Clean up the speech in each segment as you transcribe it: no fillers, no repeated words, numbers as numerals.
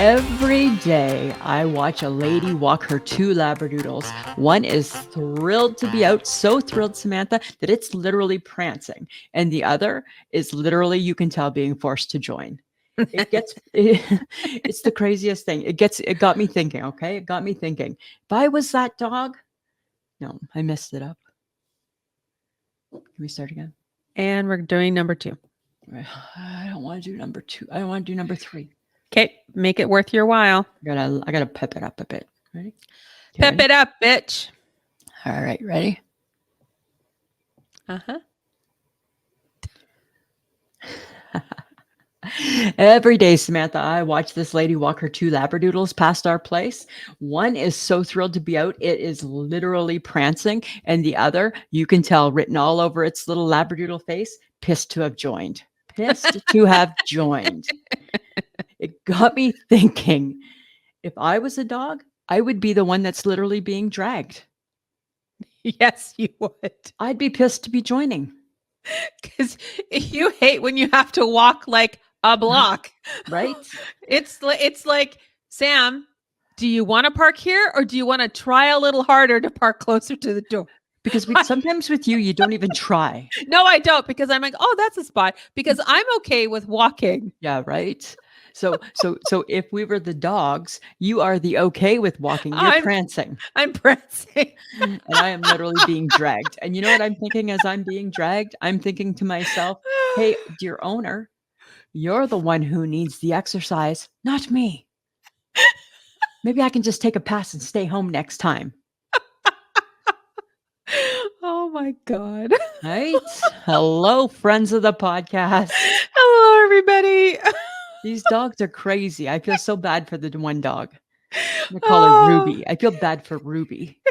Every day I watch a lady walk her two Labradoodles. One is thrilled to be out, so thrilled, Samantha, that it's literally prancing. And the other is literally, you can tell, being forced to join. It's the craziest thing. It got me thinking, okay? It got me thinking. If I was that dog, no, I messed it up. Can we start again? And we're doing number 2. I don't want to do number 2. I want to do number 3. Okay, make it worth your while. I gotta pep it up a bit. Ready? Pep it up, bitch. All right, ready? Every day, Samantha, I watch this lady walk her two Labradoodles past our place. One is so thrilled to be out, it is literally prancing. And the other, you can tell, written all over its little Labradoodle face, pissed to have joined. Pissed to have joined. It got me thinking, if I was a dog, I would be the one that's literally being dragged. Yes, you would. I'd be pissed to be joining. Because you hate when you have to walk like a block. Right? It's like, Sam, do you want to park here or do you want to try a little harder to park closer to the door? Because sometimes with you don't even try. No, I don't, because I'm like, oh, that's a spot, because I'm okay with walking. Yeah, right. So if we were the dogs, you are the okay with walking. You're prancing. I'm prancing. And I am literally being dragged. And you know what I'm thinking as I'm being dragged? I'm thinking to myself, hey, dear owner, you're the one who needs the exercise, not me. Maybe I can just take a pass and stay home next time. Oh my God. Right? Hello, friends of the podcast. Hello, everybody. These dogs are crazy. I feel so bad for the one dog. I call her Ruby. I feel bad for Ruby.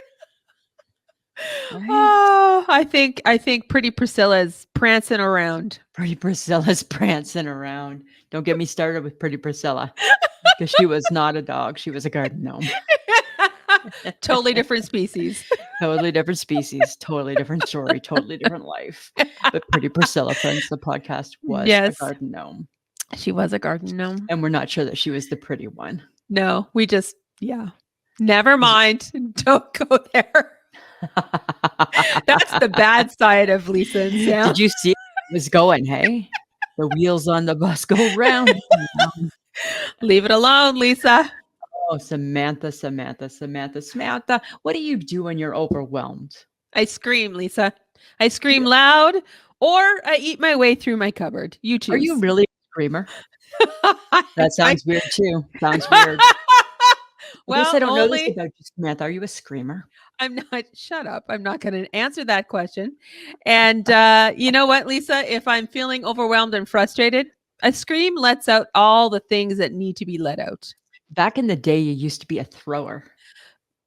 Right? Oh, I think Pretty Priscilla's prancing around. Pretty Priscilla's prancing around. Don't get me started with Pretty Priscilla, because she was not a dog. She was a garden gnome. Totally different species. Totally different species. Totally different story. Totally different life. But Pretty Priscilla, friends, the podcast was a garden gnome. She was a garden gnome. And we're not sure that she was the pretty one. No, we just, never mind. Don't go there. That's the bad side of Lisa and Sam. Did you see it was going, hey? The wheels on the bus go round. Leave it alone, Lisa. Oh, Samantha. What do you do when you're overwhelmed? I scream, Lisa. I scream loud, or I eat my way through my cupboard. You choose. Are you really a screamer? That sounds weird too. Sounds weird. Well, I don't know this about you, Samantha. Are you a screamer? I'm not. Shut up. I'm not going to answer that question. And you know what, Lisa? If I'm feeling overwhelmed and frustrated, a scream lets out all the things that need to be let out. Back in the day, you used to be a thrower.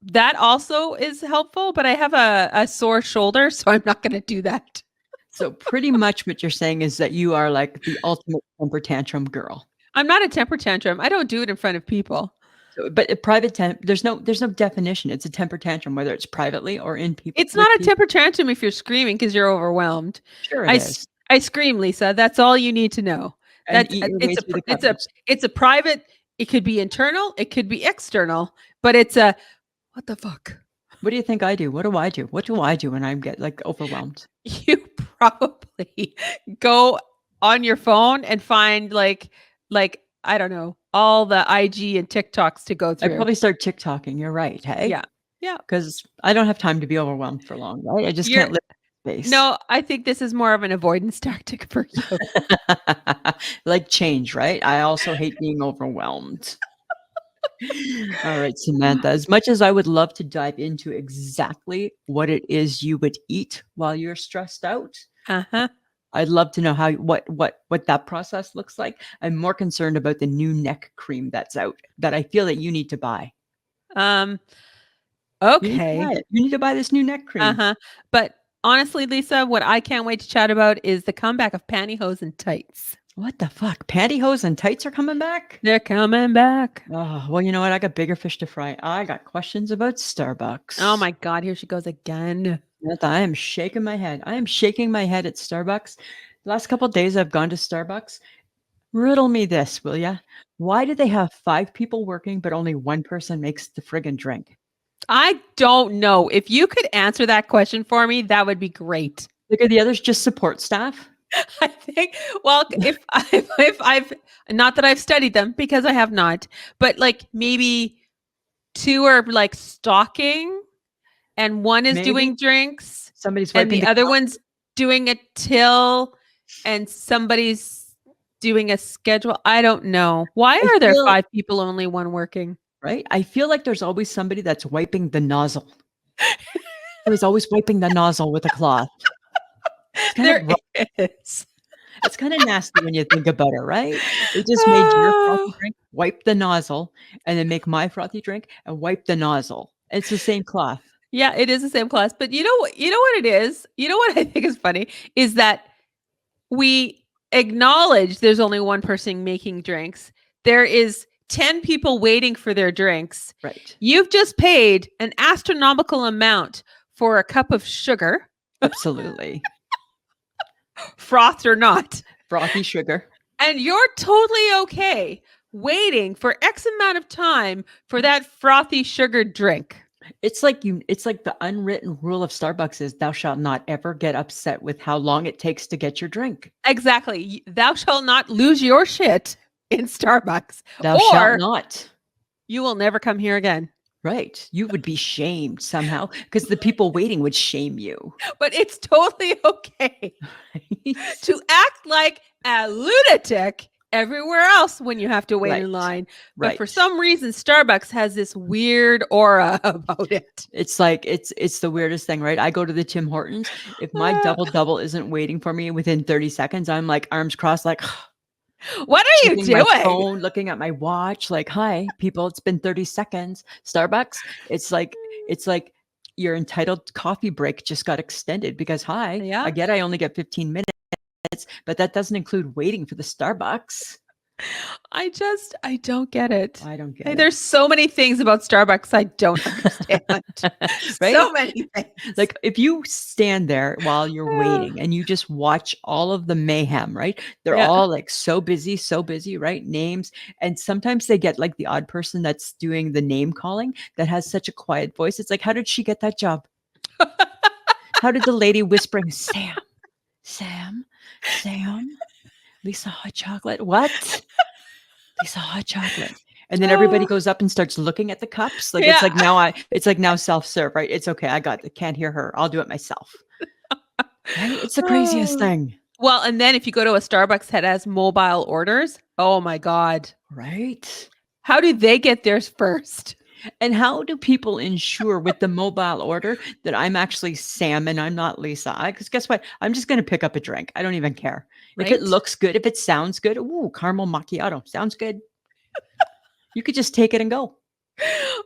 That also is helpful, but I have a sore shoulder, so I'm not going to do that. So pretty much what you're saying is that you are like the ultimate temper tantrum girl. I'm not a temper tantrum. I don't do it in front of people. So, but a private there's no definition. It's a temper tantrum, whether it's privately or in people. It's not a temper tantrum if you're screaming because you're overwhelmed. Sure, it is. I scream, Lisa. That's all you need to know. It's a private. It could be internal. It could be external. But it's a what the fuck. What do you think I do? What do I do? What do I do when I get like overwhelmed? You probably go on your phone and find like I don't know, all the IG and TikToks to go through. I probably start TikToking. You're right. Hey. Yeah. Because I don't have time to be overwhelmed for long, right? I just can't live in space. No, I think this is more of an avoidance tactic for you. Like change, right? I also hate being overwhelmed. All right, Samantha, as much as I would love to dive into exactly what it is you would eat while you're stressed out, I'd love to know what that process looks like. I'm more concerned about the new neck cream that's out that I feel that you need to buy. Okay. You need to buy this new neck cream. But honestly, Lisa, what I can't wait to chat about is the comeback of pantyhose and tights. What the fuck? Pantyhose and tights are coming back? They're coming back. Oh, well, you know what? I got bigger fish to fry. I got questions about Starbucks. Oh my God, here she goes again. I am shaking my head. I am shaking my head at Starbucks. The last couple of days I've gone to Starbucks. Riddle me this, will ya? Why do they have 5 people working, but only one person makes the friggin' drink? I don't know. If you could answer that question for me, that would be great. Like, are the others just support staff? I think, well, if I've, not that I've studied them because I have not, but like maybe two are like stocking and one is Maybe doing drinks somebody's and wiping the the other cup, one's doing a till and somebody's doing a schedule. I don't know. Why I are there feel 5 people, only one working? right? I feel like there's always somebody that's wiping the nozzle. Somebody's always wiping the nozzle with a cloth. It's kind of There is. It's kinda nasty when you think about it, right? They just made your frothy Oh. drink, wipe the nozzle, and then make my frothy drink and wipe the nozzle. It's the same cloth. Yeah, it is the same class. But you know what it is? You know what I think is funny is that we acknowledge there's only one person making drinks. There is 10 people waiting for their drinks. Right. You've just paid an astronomical amount for a cup of sugar, Absolutely. frothed or not. Frothy sugar. And you're totally okay waiting for X amount of time for that frothy sugar drink. It's like the unwritten rule of Starbucks is thou shalt not ever get upset with how long it takes to get your drink. Exactly. Thou shalt not lose your shit in Starbucks, Thou shalt or not. you will never come here again. Right. You would be shamed somehow because the people waiting would shame you. But it's totally okay to act like a lunatic everywhere else when you have to wait in Right. line. But for Right. some reason, Starbucks has this weird aura about it. It's like it's the weirdest thing, right? I go to the Tim Hortons. If my double isn't waiting for me within 30 seconds, I'm like arms crossed, like What are you checking my doing? phone, looking at my watch, like, hi, people, it's been 30 seconds. Starbucks, it's like your entitled coffee break just got extended because hi, Yeah. I get I only get 15 minutes, but that doesn't include waiting for the Starbucks. I don't get it. I don't get it. There's so many things about Starbucks I don't understand. Right? So many things. Like if you stand there while you're Ah, waiting and you just watch all of the mayhem, right? They're yeah. all like so busy, right? Names. And sometimes they get like the odd person that's doing the name calling that has such a quiet voice. It's like, how did she get that job? How did the lady whispering, Sam, Sam, Sam, Lisa hot chocolate? What? Lisa hot chocolate. And then everybody Oh, goes up and starts looking at the cups. Like yeah. it's like now self-serve, right? It's okay. I got it. Can't hear her. I'll do it myself. Right? It's the craziest Oh. thing. Well, and then if you go to a Starbucks that has mobile orders, oh my God. Right? How do they get theirs first? And how do people ensure with the mobile order that I'm actually Sam and I'm not Lisa? Because guess what? I'm just going to pick up a drink. I don't even care. If it Right? looks good, if it sounds good, ooh, caramel macchiato sounds good. You could just take it and go.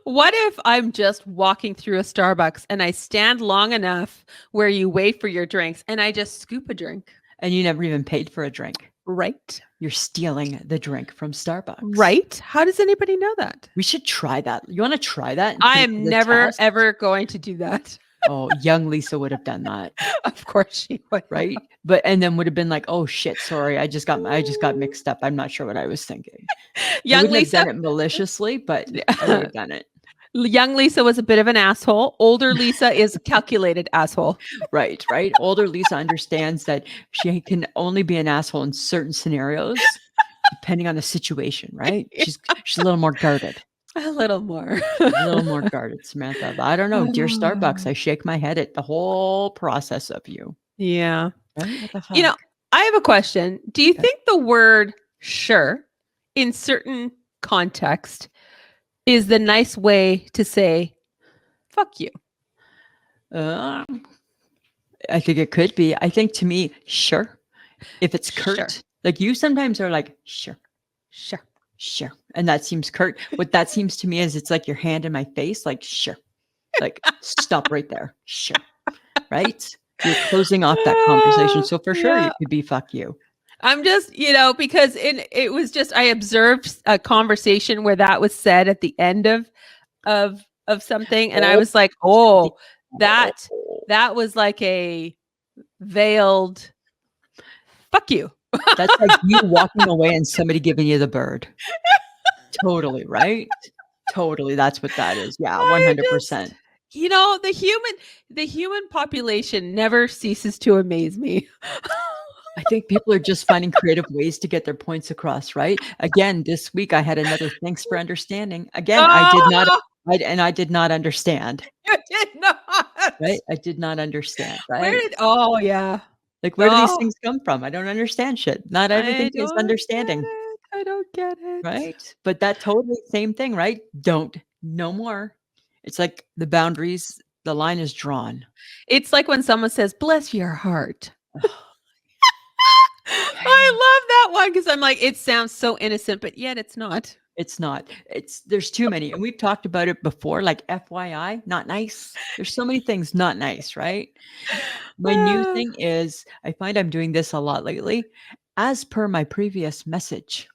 What if I'm just walking through a Starbucks and I stand long enough where you wait for your drinks and I just scoop a drink? And you never even paid for a drink. Right? You're stealing the drink from Starbucks. Right? How does anybody know that? We should try that. You want to try that? And I put it to am the never, test? ever going to do that. Oh, young Lisa would have done that, Of course she would. right? But and then would have been like, "Oh shit, sorry, I just got mixed up. I'm not sure what I was thinking." I Young wouldn't have Lisa, done it maliciously, but I would have done it. young Lisa was a bit of an asshole. Older Lisa is a calculated asshole. Right, right. Older Lisa understands that she can only be an asshole in certain scenarios, depending on the situation, right? She's a little more guarded. A little more. A little more guarded, Samantha. But I don't know, dear Starbucks, I shake my head at the whole process of you. Yeah. Right? What the You know, fuck? I have a question. Do you Okay. think the word sure in certain context is the nice way to say fuck you? Um, I think it could be. I think to me, sure. If it's Sure. curt, like you sometimes are like, sure, Sure. sure. And that seems curt. What that seems to me is it's like your hand in my face, like, sure. Like, stop right there. Sure. Right? You're closing off that conversation. So for sure, Yeah. it could be fuck you. I'm just, because it was just I observed a conversation where that was said at the end of something, and I was like, oh, that was like a veiled fuck you. That's like you walking away and somebody giving you the bird. Totally, right? Totally, that's what that is. Yeah, I just 100%. the human population never ceases to amaze me. I think people are just finding creative ways to get their points across, right? Again, this week I had another thanks for understanding. Again, Oh, I did not understand, you did right? not. I did not understand, Where right? did oh, yeah. Like, where do these Oh, things come from? I don't understand shit. Not everything I is don't get understanding, it. I don't get it. right? But that totally same thing, right? Don't, no more. It's like the boundaries, the line is drawn. It's like when someone says, "Bless your heart." Ugh, I love that one because I'm like, it sounds so innocent, but yet it's not. it's not. It's there's too many, and we've talked about it before, like FYI, not nice. There's so many things not nice, right? My new Ah. thing is I find I'm doing this a lot lately, as per my previous message,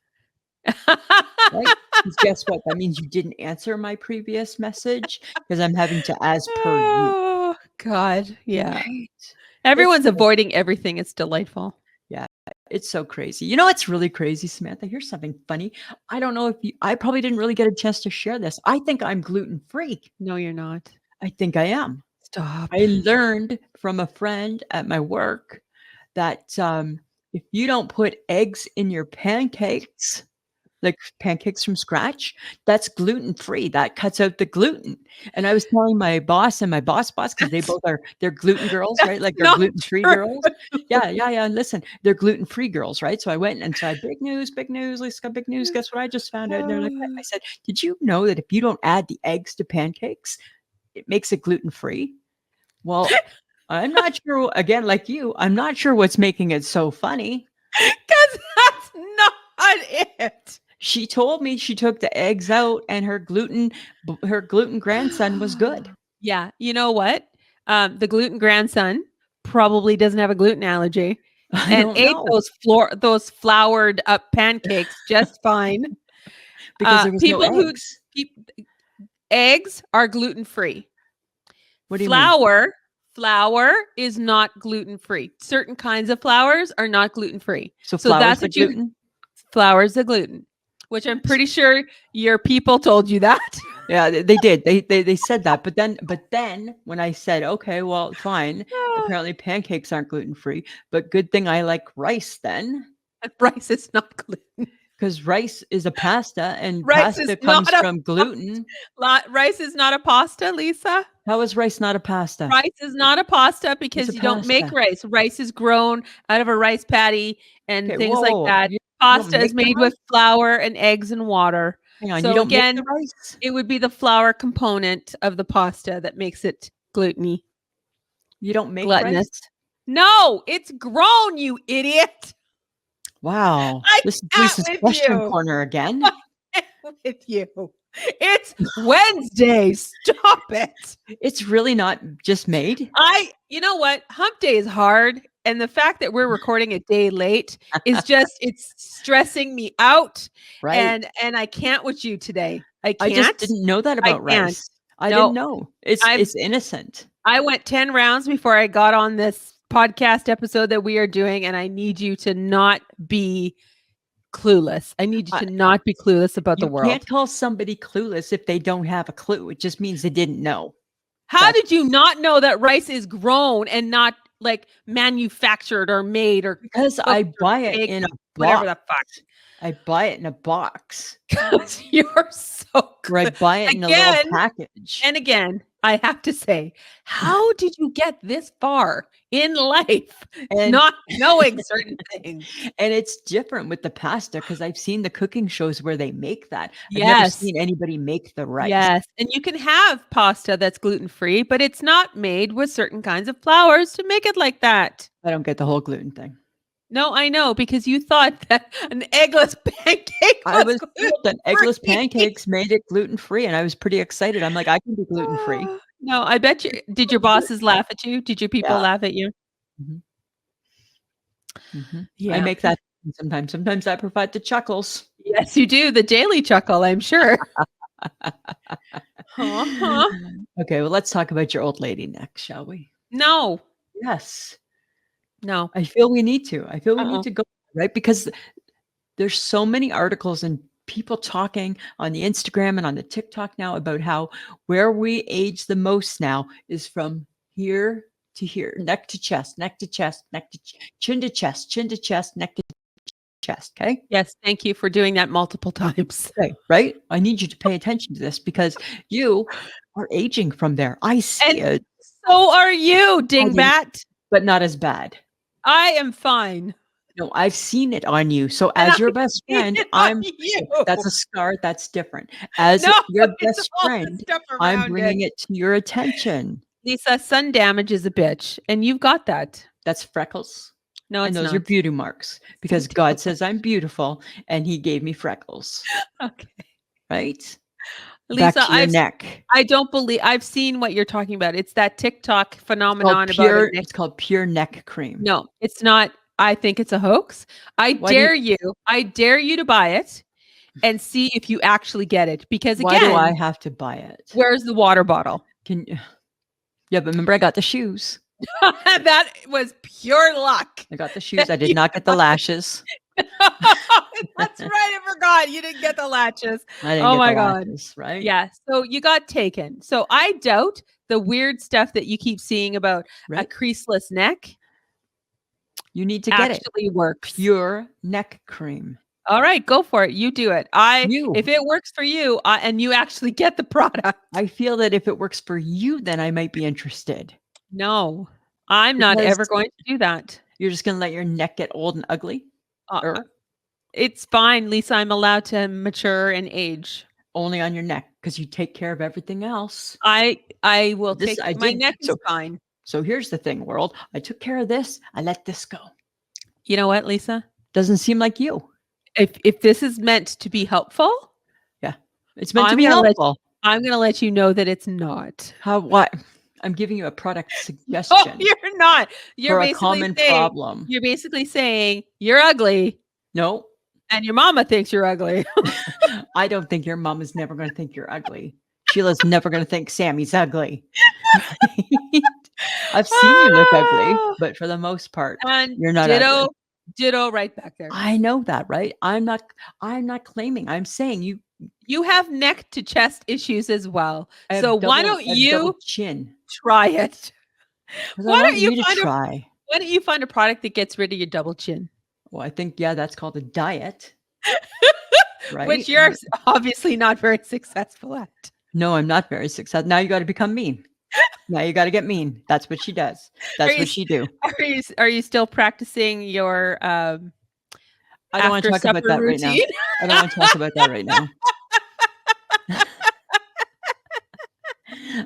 right? Because guess what? That means you didn't answer my previous message because I'm having to as per you, Oh, God, yeah. right? It's Everyone's so avoiding everything, it's delightful. yeah, it's so crazy. You know what's really crazy, Samantha? Here's something funny. I don't know if you I probably didn't really get a chance to share this. I think I'm gluten-free. No, you're not. I think I am. Stop. I learned from a friend at my work that, if you don't put eggs in your pancakes, like pancakes from scratch, that's gluten-free. That cuts out the gluten. And I was telling my boss and my boss, because they That's both are they're gluten girls, right? that's Like they're not gluten-free true. girls. Yeah, yeah, yeah. And listen, they're gluten-free girls, right? So I went and said, big news, big news. Lisa got big news. Guess what I just found out? And they're like, what? I said, did you know that if you don't add the eggs to pancakes, it makes it gluten-free? Well, I'm not sure, again, like you, I'm not sure what's making it so funny. 'Cause that's not it. She told me she took the eggs out and her gluten grandson was good. Yeah, you know what? The gluten grandson probably doesn't have a gluten allergy I and don't ate know those floured up pancakes just fine. because there was no People who eggs. peop eggs are gluten-free. What do you mean? Flour is not gluten-free. Certain kinds of flours are not gluten-free. So So flour's that's the what you gluten? flour is the gluten, which I'm pretty sure your people told you that. Yeah, they did. They said that, but then when I said, "Okay, well, fine, apparently pancakes aren't gluten-free, but good thing I like rice then, Rice is not gluten. because rice is a pasta and Rice is pasta not comes a from gluten." rice is not a pasta, Lisa. How is rice not a pasta? Rice is not a pasta It's a because you don't make pasta. rice. Rice is grown out of a rice patty and Okay, things whoa, like whoa, whoa. that. You don't Pasta is make the made rice? with flour and eggs and water. Hang on, you So don't make the again, rice? it would be the flour component of the pasta that makes it gluteny, You don't make gluttonous. rice? No, it's grown, you idiot. Wow. I This is can't Lisa's with question you. corner again. With you. It's Wednesday. Stop it. It's really not just made? You know what? Hump day is hard. And the fact that we're recording a day late is just, it's stressing me out. Right. And I can't with you today. I I just can't. didn't know that I about can't. rice. I didn't No, know. It's I've, it's innocent. I went 10 rounds before I got on this podcast episode that we are doing. And I need you to not be clueless. I need you I to not be clueless about the You world. can't call somebody clueless if they don't have a clue. It just means they didn't know. How That's did you not know that rice is grown and not like manufactured or made or because I cooked or buy it baked in a or whatever box. the fuck? I buy it in a box, 'Cause you're so or I good. buy it in a little Again package. and again, I have to say, how did you get this far in life And not knowing certain things? and it's different with the pasta because 'cause I've seen the cooking shows where they make that. I've never Yes. seen anybody make the rice. Yes, and you can have pasta that's gluten-free, but it's not made with certain kinds of flours to make it like that. I don't get the whole gluten thing. No, I know, because you thought that an eggless pancake I was was told that eggless gluten-free. pancakes made it gluten-free, and I was pretty excited. I'm like, "I can be gluten-free." No, I bet you did your bosses laugh at you? Did your people Yeah. laugh at you? Mhm, mhm. I Yeah. make that sometimes. Sometimes I provide the chuckles. Yes, you do, the daily chuckle, I'm sure. Uh-huh. Okay, well, let's talk about your old lady next, shall we? No, Yes. no. I feel we need to. I feel we need Uh-uh. to go right? Because there's so many articles and people talking on the Instagram and on the TikTok now about how where we age the most now is from here to here, neck to chest, neck to chest, neck to chin to chest, chin to chest, neck to chest. Okay. Yes, thank you for doing that multiple times. Okay. Right. I need you to pay attention to this because you are aging from there. I see And it. so are you, I didn't, dingbat. but not as bad. I am fine. No, I've seen it on you. So And as I've your best seen friend, it on I'm you. that's a scar, that's different. As No, your it's best all the friend, stuff I'm around it. bringing it to your attention. Lisa, sun damage is a bitch, and you've got that. That's freckles. No, And it's those are not. beauty marks because God says I'm beautiful and he gave me freckles, Okay. right? Back Lisa, to your neck. I don't believe I've seen what you're talking about. It's that TikTok It's called phenomenon about a pure neck. it's called pure neck cream. No, it's not. I think it's a hoax. I Why do dare you to buy it and see if you actually get it. Because why do I again, have to buy it? where's the water bottle? Can Yeah, but remember I got the shoes. That was pure luck. I got the shoes. I did not get the lashes. That's right. I forgot you didn't get the latches. I didn't Oh get my the God. lashes, right? Yeah. So you got taken. So I doubt the weird stuff that you keep seeing about a Right? creaseless neck You need to get it. actually works. Pure neck cream. All right, go for it. You do it. You. If it works for you, and you actually get the product. I feel that if it works for you, then I might be interested. No, I'm not ever Because going to do that. you're just gonna let your neck get old and ugly? Uh, Or it's fine, Lisa. I'm allowed to mature and age. only on your neck because you take care of everything else. I will This take I my did. neck is So fine. so here's the thing, world. I took care of this. I let this go. You know what, Lisa? Doesn't seem like you. If this is meant to be helpful, Yeah. It's meant to I'm be gonna helpful. I'm gonna let you know that it's not. How what? I'm giving you a product Oh, suggestion you're not. for a common problem. You're basically saying you're ugly No, and your mama thinks you're ugly. I don't think your mom is never gonna think you're ugly. Sheila's never gonna think Sammy's ugly. Right? I've seen you look ugly, Ah, but for the most part, and you're not ugly. ditto right back there. I know that, right? I'm not claiming. I'm saying You have neck to chest issues as well. I have So why double don't I have double you chin try it? because I Why want don't you you to find a try. why don't you find a product that gets rid of your double chin? Well, I think, yeah, that's called a diet, right? Which you're obviously not very successful at. No, I'm not very successful. Now you gotta become mean. Now you gotta get mean. That's what she does. That's you what she do. Are you still practicing your I don't wanna after talk about supper that right now. routine? I don't wanna talk about that right now.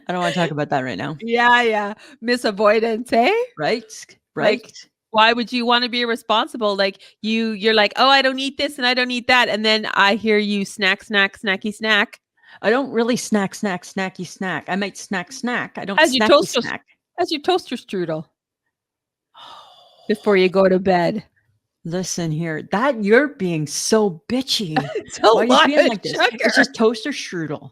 I don't wanna talk about that right now. Yeah. Miss Avoidance, eh? Right? Like, Right? why would you want to be irresponsible? Like you're like, oh, I don't eat this and I don't eat that. And then I hear you snacky snack. I don't really snacky snack. I might snack. I don't As your snacky toaster snack. as your toaster strudel before you go to bed. Listen here, that you're being so bitchy. It's a Why are you lot being of like this? sugar. It's just toaster strudel.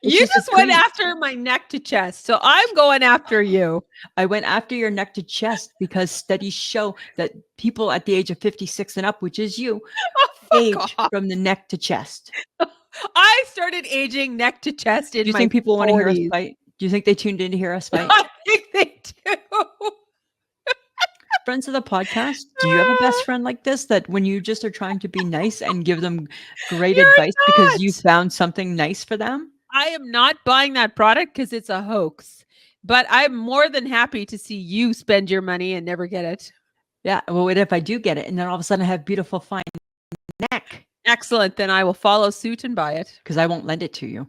It's You just a just went treat. after my neck to chest. So I'm going after you. I went after your neck to chest because studies show that people at the age of 56 and up, which is you, Oh, age fuck off. from the neck to chest. I started aging neck to chest in Do you my think people want to hear us 40s. fight? Do you think they tuned in to hear us fight? I think they do. Friends of the podcast, do you have a best friend like this that when you just are trying to be nice and give them great You're advice because you not. found something nice for them? I am not buying that product because it's a hoax. But I'm more than happy to see you spend your money and never get it. Yeah. Well, what if I do get it and then all of a sudden I have beautiful, fine neck? Excellent. Then I will follow suit and buy it. Because I won't lend it to you.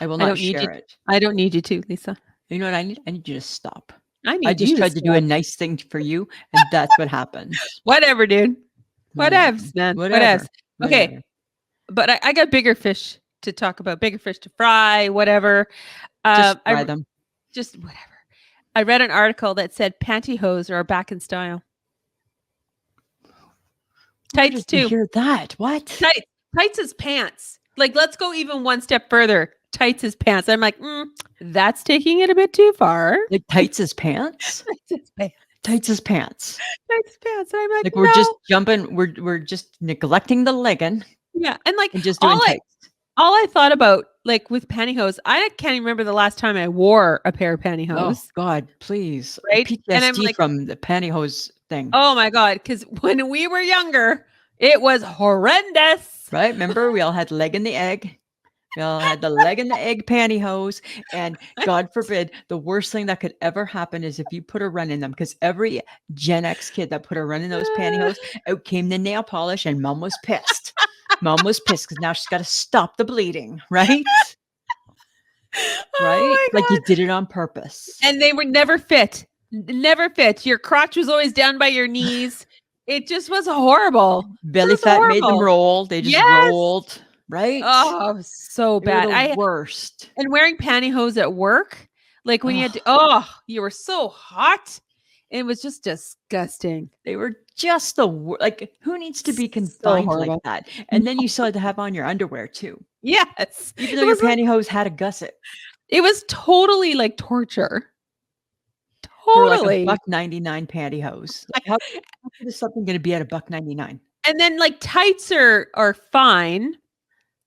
I will I not don't need share you. it. I don't need you to, Lisa. You know what I need? I need you to stop. I I need just you to tried to do a stop. nice thing for you, and that's what happened. Whatever, dude. Whatever. Whatevs, man. Whatever. Whatevs. Okay. Whatever. But I got bigger fish to talk about, bigger fish to fry, whatever. Just I try them. just whatever. I read an article that said pantyhose are back in style. Where Tights did you too. hear that? What? Tights is pants. Like, let's go even one step further. Tights is pants. I'm like, that's taking it a bit too far. Like tights as pants? Tights is pants. Tights as pants. Tights pants. And I'm like, Like we're just no. jumping, we're just neglecting the legging Yeah. And like and just all doing I tights. all I thought about, like with pantyhose, I can't even remember the last time I wore a pair of Oh pantyhose. God, please. Right. And I'm PTSD like, from the pantyhose thing. oh my God. Because when we were younger, it was horrendous. Right? Remember, we all had leg in the egg. We all had the leg in the egg pantyhose. And God forbid, the worst thing that could ever happen is if you put a run in them. Because every Gen X kid that put a run in those pantyhose, out came the nail polish, and mom was pissed. Mom was pissed because now she's got to stop the bleeding, right? Right? Oh my Like you God. did it on purpose. And they were never fit. Never fit. Your crotch was always down by your knees. It just was horrible. It Belly was fat made them horrible. roll. They just Yes. rolled, right? Oh, so They were bad. the worst. And wearing pantyhose at work, like when you had Oh, to, you were so hot. It was just disgusting. they were just the like, who needs to be So confined like horrible. that? And then you still had to have on your underwear too, Yes. even though your pantyhose had a gusset It was totally like torture. for like a Totally. $1.99 pantyhose. Like, how good is something going to be at a $1.99? And then like tights are fine,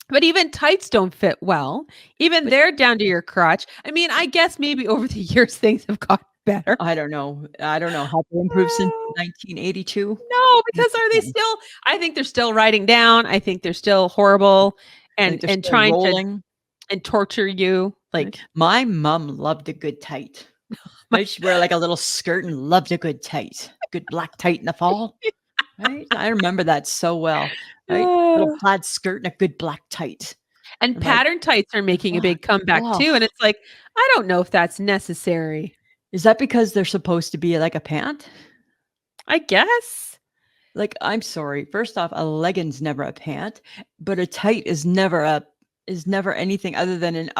but even tights don't fit well. Even But they're down to your crotch. I mean, I guess maybe over the years things have gotten better. I don't know. I don't know how they improved since 1982. No, because are they still, I think they're still writing down. I think they're still horrible I think they're and still trying to rolling. and torture you. Like My mom loved a good tight. my, Right? She'd wear like a little skirt and loved a good tight, good black tight in the fall. Right? I remember that so well. Right? Little uh, plaid skirt and a good black tight. and I'm like, pattern tights are making a oh, big comeback oh. too. And it's like, I don't know if that's necessary. Is that because they're supposed to be like a pant? I guess. Like, I'm sorry. First off, a legging's never a pant, but a tight is never anything other than an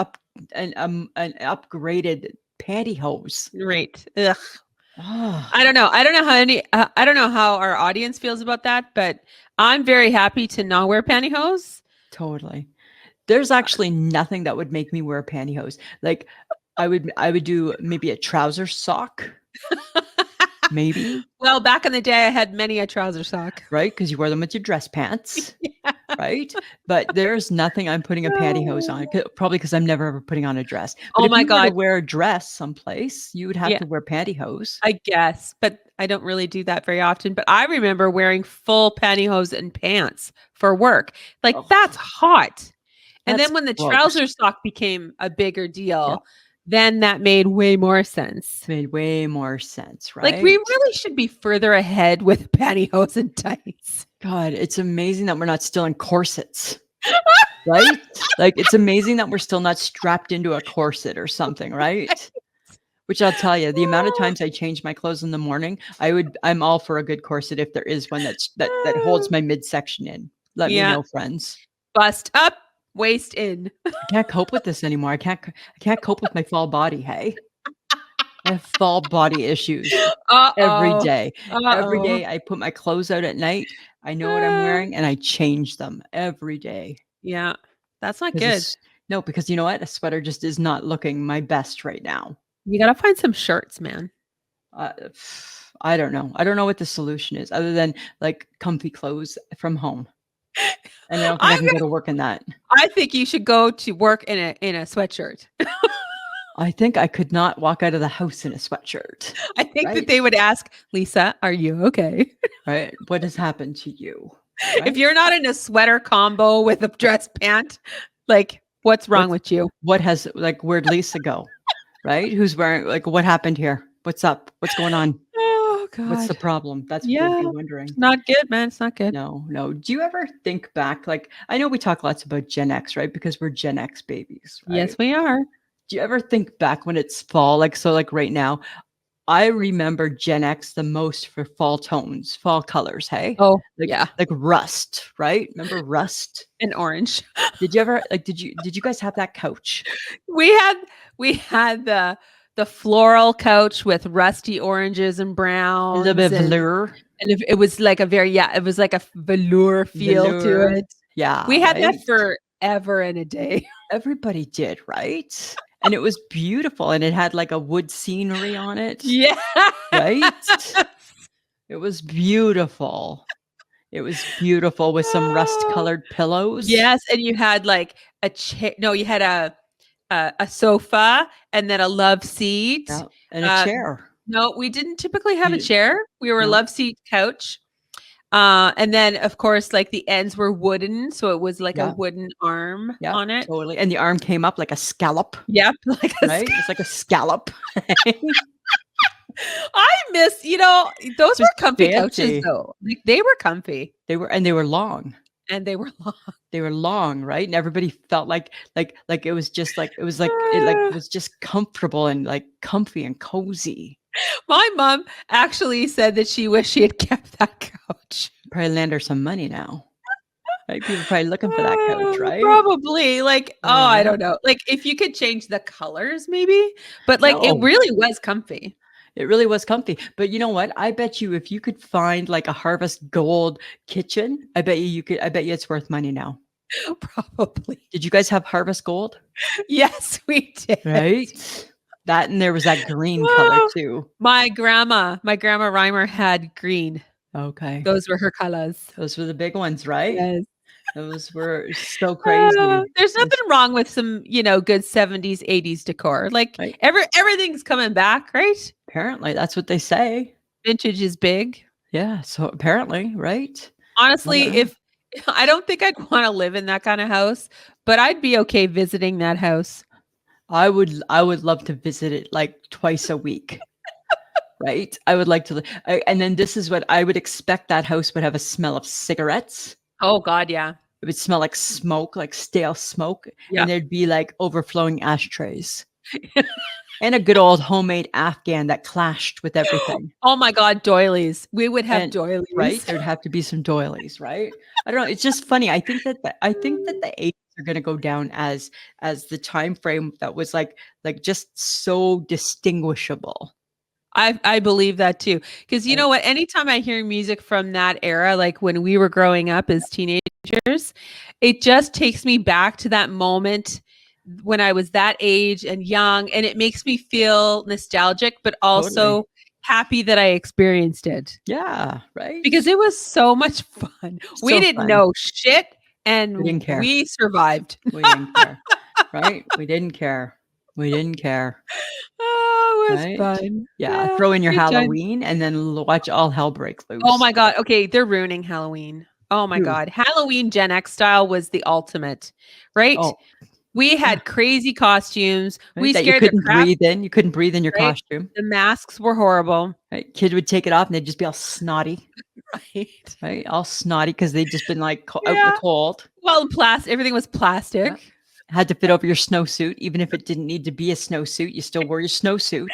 upgraded pantyhose. Right. Ugh. Oh, I don't know. I don't know how our audience feels about that, but I'm very happy to not wear pantyhose. totally. There's actually nothing that would make me wear pantyhose. Like I would do maybe a trouser sock, maybe, Well, back in the day, I had many a trouser sock. right? Because you wear them with your dress pants, Yeah. right? But there's nothing I'm putting a pantyhose on. Probably because I'm never ever putting on a dress. But Oh if my you were to God. wear a dress someplace, you would have Yeah, to wear pantyhose. I guess, but I don't really do that very often. But I remember wearing full pantyhose and pants for work. Like Oh, that's hot. And that's then when the gross. trouser sock became a bigger Yeah, deal, then that made way more sense. made way more sense, Like we right? really should be further ahead with pantyhose and tights. God, it's amazing that we're not still in corsets. Right? Like, it's amazing that we're still not strapped into a corset or something, right? Which I'll tell you, the amount of times I change my clothes in the morning, I'm all for a good corset if there is one that holds my midsection in. Let me Yeah. know, friends. Bust up, waist in. I can't cope with this anymore. I can't cope with my fall body, hey? I have fall body issues every Uh-oh. day. Every Uh-oh. day I put my clothes out at night. I know what I'm Uh, wearing and I change them every day. yeah. That's not 'Cause good. no, because you know what? A sweater just is not looking my best right now. You gotta find some shirts, man. Uh, I don't know. I don't know what the solution is other than like comfy clothes from home. And I don't think I I'm can go to work in that. I think you should go to work in a sweatshirt. I think I could not walk out of the house in a sweatshirt. I think that Right? they would ask, "Lisa, are you okay?" Right? What has happened to you? If Right? you're not in a sweater combo with a dress pant, like what's wrong What's with you? what has like where'd Lisa go? Right? Who's wearing like what happened here? What's up? What's going on? Oh What's the god. problem? That's what they'd Yeah. be wondering. Not good, man. It's not good. No, no. Do you ever think back? Like, I know we talk lots about Gen X, right? Because we're Gen X babies, right? Yes, we are. Do you ever think back when it's fall? Like, so like right now, I remember Gen X the most for fall tones, fall colors, hey? Oh, Like yeah. like rust, right? Remember rust? An orange. Did you ever like did you guys have that couch? We had we had the floral couch with rusty oranges and A little bit browns of velour. and it was like a very it was like a velour feel to Velour. it. Yeah, We had that right? forever and a day. Everybody did, right? and it was beautiful, and it had like a wood scenery on it, Yeah. right? It was beautiful. It was beautiful with some Oh, rust-colored pillows. yes, and you had like a chair. No, you had a sofa and then a love seat. Yeah, and a Uh, chair. no, we didn't typically have a You chair. We were a no? love seat couch. And then of course, like the ends were wooden, so it was like a Yeah, wooden arm yeah, on it. totally, and the arm came up like a scallop, Yep, like a right? It's like a scallop. I miss, those were Just comfy couches fancy. though. Like they were comfy They were long. and they were long. They were long, right? And everybody felt like it was just like it Ah. was just comfortable and, like, comfy and cozy. My mom actually said that she wished she had kept that couch. Probably land her some money now, right? People are probably looking for that couch, right? Probably, like, oh, You I know? don't know. Like, if you could change the colors maybe, but, like, it No, really was comfy. it really was comfy, but you know what? I bet you if you could find, like, a Harvest Gold kitchen, I bet you it's worth money now. Probably. Did you guys have Harvest Gold? Yes, we did. Right? That and there was that green color Oh, too. my grandma Reimer had green. Okay. Those were her colors. Those were the big ones, right? Yes. Those were so crazy. There's It's nothing wrong with some, good 70s, 80s decor. Like, right? everything's coming back, right? Apparently, that's what they say. Vintage is big. Yeah, so apparently, right? I don't Honestly, know. if I don't think I'd wanna live in that kinda house, but I'd be okay visiting that house. I would love to visit it, like, twice a week, right? I would like to li and then this is what I would expect that house would have a smell of cigarettes. Oh god, yeah. It would smell like smoke, like stale smoke, Yeah. and there'd be, like, overflowing ashtrays, and a good old homemade Afghan that clashed with everything. Oh my god, doilies. We would have And right, doilies. there'd have to be some doilies, right? I don't know, it's just funny. I think that the 80s are gonna go down as the time frame that was, like, just so distinguishable, I believe that too. Because you right? know what? Anytime I hear music from that era, like when we were growing up as teenagers, it just takes me back to that moment when I was that age and young, and it makes me feel nostalgic, but Totally. also happy that I experienced it. Yeah, right? Because it was so much fun. We So didn't fun. know shit, We didn't and care. we survived. We didn't care, right? We didn't care. We didn't care, Oh, it was right? fun. Yeah, Yeah, throw in your good time. Halloween and then watch all hell break Oh loose. my god, okay, they're ruining Halloween. Oh my Who? god. Halloween Gen X style was the ultimate, right? Oh, We yeah, had crazy costumes. right? We That you scared the couldn't crap, breathe in. You couldn't breathe in your right? costume. The masks were horrible. Right? Kid would take it off and they'd just be all snotty, Right. right? All snotty because they'd just been like out in the Yeah. cold. Well, everything was Yeah. plastic. Had to fit over your snowsuit, even if it didn't need to be a snowsuit. You still wore your snowsuit,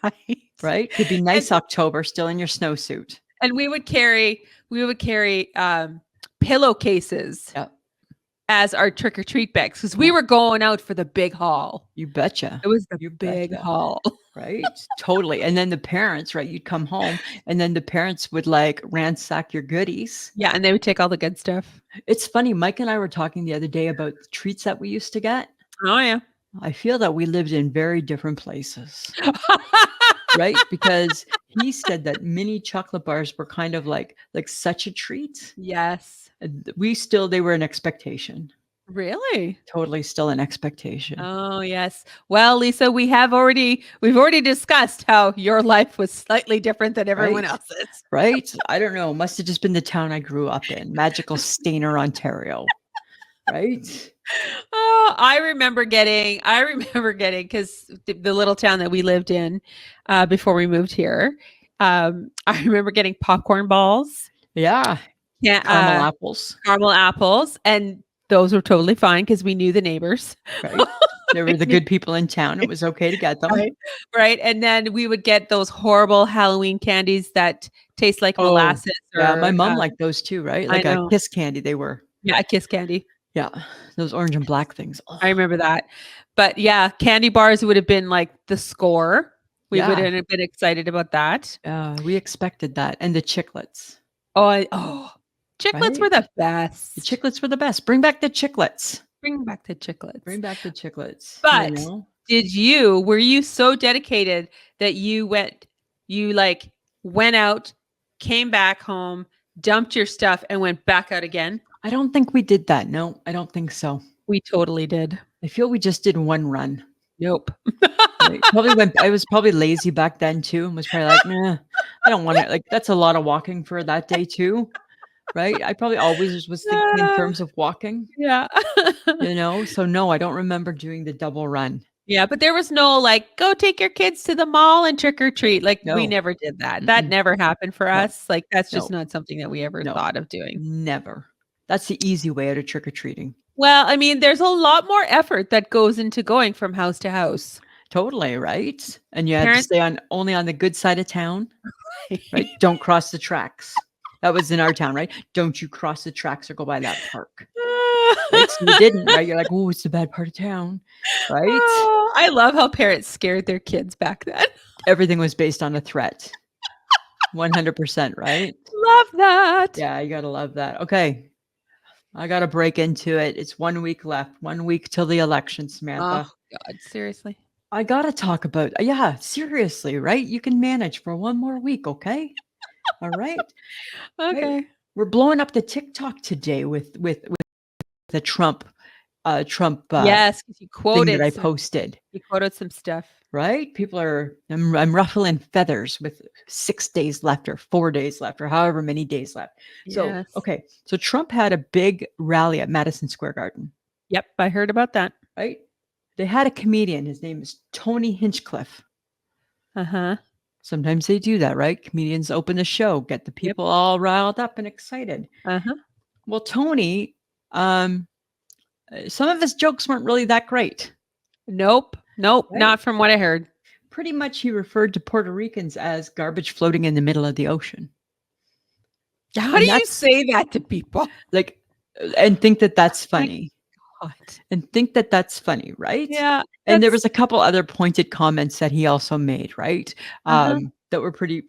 Right. right? Could be And nice October, still in your snowsuit. and we would carry pillowcases Yeah, as our trick or treat bags because we yeah. were going out for the big haul. You betcha. It was the You big betcha. haul. Right? Totally. And then the parents, right? You'd come home and then the parents would like ransack your goodies. Yeah, and they would take all the good stuff. It's funny. Mike and I were talking the other day about the treats that we used to get. Oh yeah. I feel that we lived in very different places, right? Because he said that mini chocolate bars were kind of like such a treat. Yes. They were an expectation. Really? Totally still an expectation, Oh, yes. Well, Lisa, we've already discussed how your life was slightly different than everyone right? else's. Right? I don't know. Must have just been the town I grew up in, magical Stainer, Ontario. Right? Oh, I remember getting because the little town that we lived in before we moved here. I remember getting popcorn balls, Yeah. yeah, Caramel apples, caramel apples, and those were totally fine because we knew the neighbors. right? They were the We good people in town. It was okay to get them. Right, right, and then we would get those horrible Halloween candies that taste like Oh, molasses yeah. My or, mom liked those too, right? I Like a know. kiss candy, they were. Yeah, a kiss candy. Yeah. Those orange and black things. I Oh, remember that. But yeah, candy bars would have been like the score. We would yeah. have been excited about that. We expected that. And the chiclets, Oh, chiclets were right? the The best. chiclets were the best. Bring back the chiclets. Bring back the chiclets. Bring back the chiclets, you But know? were you so dedicated that you like went out, came back home, dumped your stuff and went back out again? I don't think we did that. No, I don't think so. We totally did. I feel we just did one run. Nope. Right? I was probably lazy back then too, and was probably like, nah, I don't want to. Like, that's a lot of walking for that day too, right? I probably always was thinking in Ah, terms of walking, yeah. So no, I don't remember doing the double run. Yeah, but there was no like, go take your kids to the mall and trick or treat. Like we No, never did that. That mm-mm, never happened for no, us. Like that's just no, not something that we ever no, thought of doing. never. That's the easy way out of trick or treating. Well, I mean, there's a lot more effort that goes into going from house to house. Totally, right? And you had to Parents stay on only on the good side of town, right? Don't cross the tracks. That was in our town, right? Don't you cross the tracks or go by that park. Right? So you didn't, right? You're like, "Oh, it's the bad part of town," right? Oh, I love how parents scared their kids back then. Everything was based on a threat. 100%, right? Love that. Yeah, you gotta love that. Okay, I gotta break into it. It's 1 week left, 1 week till the election, Oh Samantha. God, seriously. I gotta talk about yeah, seriously, right? You can manage for 1 more week, okay? All right? Right? Okay. We're blowing up the TikTok today with the Trump, Yes, because thing that I posted. you quoted some stuff. Right? People are I'm ruffling feathers with 6 days left or 4 days left or however many days left. So, Yes. okay. So Trump had a big rally at Madison Square Garden, Yep, I heard about that. right? They had a comedian. His name is Tony Hinchcliffe. Uh-huh. Sometimes they do that, right? Comedians open the show, get the Yep. people all riled up and excited. Uh-huh. Well, Tony, some of his jokes weren't really that great. Nope. Nope. Right? Not from what I heard. Pretty much he referred to Puerto Ricans as garbage floating in the middle of the ocean. How do And you that's say that to people? like and think that that's My funny. God. And think that that's funny, right? Yeah, And there that's was a couple other pointed comments that he also made, right? uh-huh. That were pretty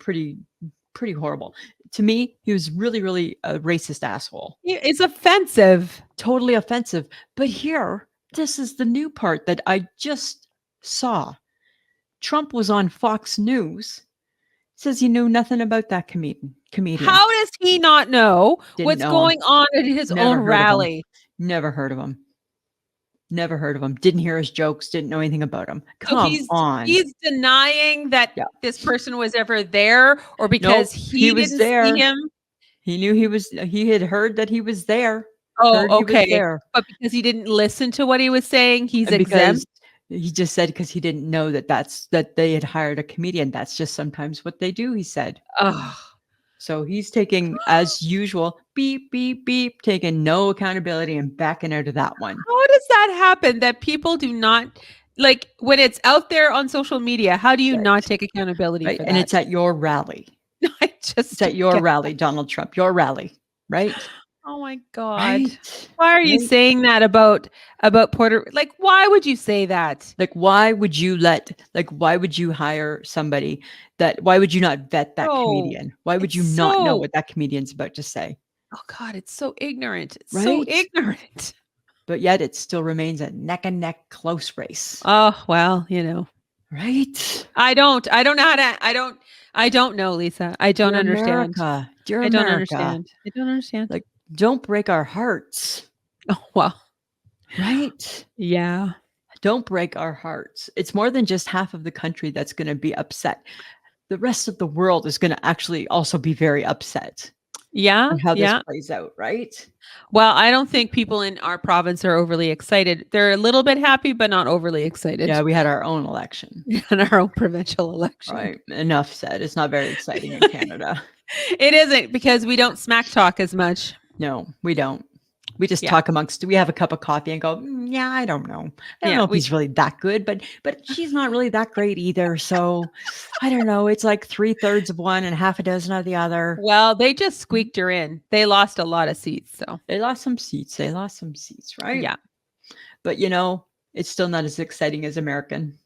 horrible. To me, he was really a racist asshole. It's offensive. Totally offensive. But here, this is the new part that I just saw. Trump was on Fox News. Says he knew nothing about that comedian. How does he not know Didn't what's know him. going on at his Never own heard of him. rally? Never heard of him. Never heard of him. Didn't hear his jokes. Didn't know anything about him. So Come on. he's denying that Yeah. this person was ever there, or because Nope. He he was didn't there. see him? He knew he had heard that he was there. Oh, Heard he was okay. there. But because he didn't listen to what he was saying, he's And exempt? because he just said because he didn't know that they had hired a comedian. That's just sometimes what they do, he said. Ugh. So he's taking, as usual, beep, beep, beep, taking no accountability and backing out of that one. How does that happen that people do not like when it's out there on social media? How do you Right. not take accountability Right. for And that? it's at your rally. I just It's at your get rally, Donald Trump, your rally, right? Oh my God. Right. Why are you Right. saying that about Puerto like why would you say that? Like, why would you hire somebody why would you not vet that No. comedian? Why would It's you not know so what that comedian's about to say? Oh God, it's so ignorant. It's so Right? ignorant. But yet it still remains a neck and neck close race. Oh, well, you know. Right? I don't know how to I don't know, Lisa. I don't Dear understand. America. Dear I don't America. understand. I don't understand. Like, don't break our hearts. Oh, well. Right? Yeah. Don't break our hearts. It's more than just half of the country that's going to be upset. The rest of the world is going to actually also be very upset Yeah. on how this Yeah. plays out, right? Well, I don't think people in our province are overly excited. They're a little bit happy, but not overly excited. Yeah, we had our own election. In our own provincial election. Right. Enough said. It's not very exciting in Canada. It isn't because we don't smack talk as much. No, we don't. We just Yeah. talk amongst. We have a cup of coffee and go, yeah, I don't know. I don't Yeah, know if he's really that good, but she's not really that great either. So I don't know. It's like 3/3 of one and half a dozen of the other. Well, they just squeaked her in. They lost a lot of seats, so They lost some seats, right? yeah. But it's still not as exciting as American.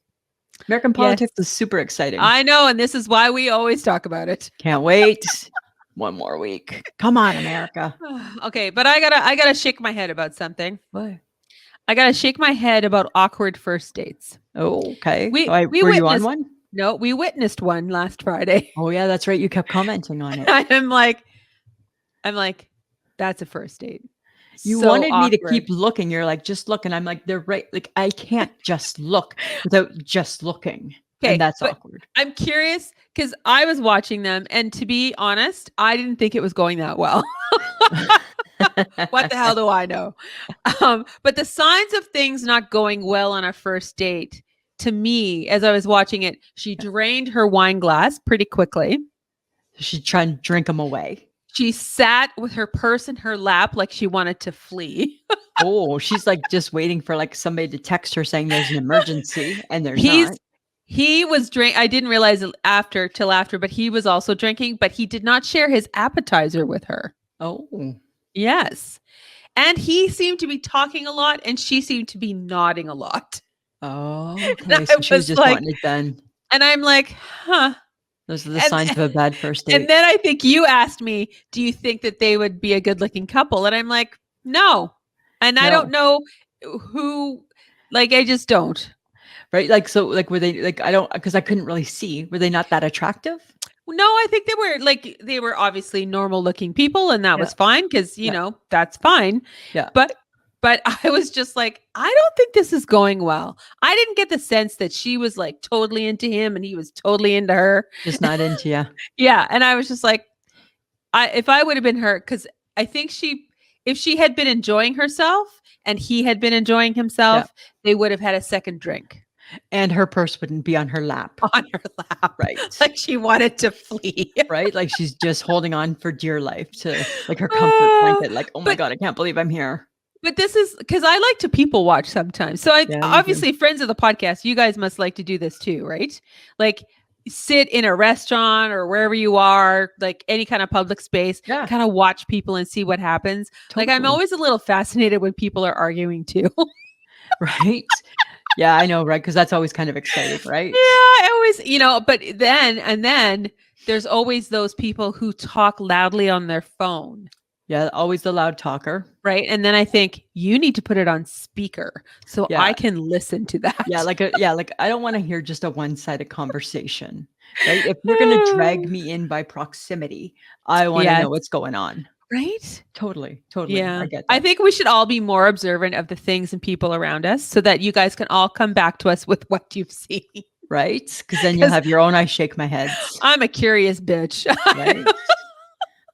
American Yes. politics is super exciting. I know, and this is why we always talk about it. Can't wait. 1 more week. Come on, America. Okay, but I gotta shake my head about something. What? I gotta shake my head about awkward first dates. Oh, okay. We All right, we were you on witnessed one? no, we witnessed one last Friday. Oh, yeah, that's right. You kept commenting on it. I'm like, that's a first date. You So wanted me to keep awkward. looking. You're like, "Just look," and I'm like, "They're right." Like, I can't just look without just looking, and Okay, that's but awkward. I'm curious because I was watching them, and to be honest, I didn't think it was going that well. What the hell do I know? But the signs of things not going well on a first date, to me, as I was watching it, she drained her wine glass pretty quickly. She's trying to drink them away. She sat with her purse in her lap like she wanted to flee. Oh, she's, like, just waiting for, like, somebody to text her saying there's an emergency, and there's He's not. he was drink. I didn't realize it till after, but he was also drinking, but he did not share his appetizer with her. Oh. Yes. And he seemed to be talking a lot and she seemed to be nodding a lot. Oh, And okay, I so she was was just like, wanting it done. and I'm like, huh. Those are the And signs of a bad first and date. then I think you asked me, do you think that they would be a good looking couple? And I'm like, no. And I don't No, know who, like, I just don't. right? Like, so, like, were they like, I don't, because I couldn't really see. Were they not that attractive? No, I think they were obviously normal looking people and that Yeah, was fine because, yeah, that's fine. yeah. But I was just like, I don't think this is going well. I didn't get the sense that she was like totally into him and he was totally into her. Just not into you. Yeah, and I was just like, if I would have been her, because I think if she had been enjoying herself and he had been enjoying Yeah. himself, they would have had a second drink And her purse wouldn't be on her lap. on her lap, Right. like she wanted to flee. Right? Like, she's just holding on for dear life to, like, her comfort Uh, blanket, like, "Oh my but god, I can't believe I'm here." But this is because I like to people watch sometimes. So I Yeah, you do. obviously friends of the podcast, you guys must like to do this too, right? Like sit in a restaurant or wherever you are, like any kind of public space, Yeah, kind of watch people and see what happens. Like I'm totally. always a little fascinated when people are arguing too. Right? Yeah, I know, right? Because that's always kind of exciting, Yeah, right? I always, but then there's always those people who talk loudly on their phone. Yeah, always the loud talker. Right. And then I think you need to put it on speaker so Yeah. I can listen to that. Like, I don't wanna hear just a one-sided conversation, right? If you're gonna drag me in by proximity, I wanna Yes. know what's going on. Right? Totally, totally, Yeah. I get I that. think we should all be more observant of the things and people around us so that you guys can all come back to us with what you've seen. Right? Because then you'll Because have your own "I shake my heads," I'm a curious bitch. right?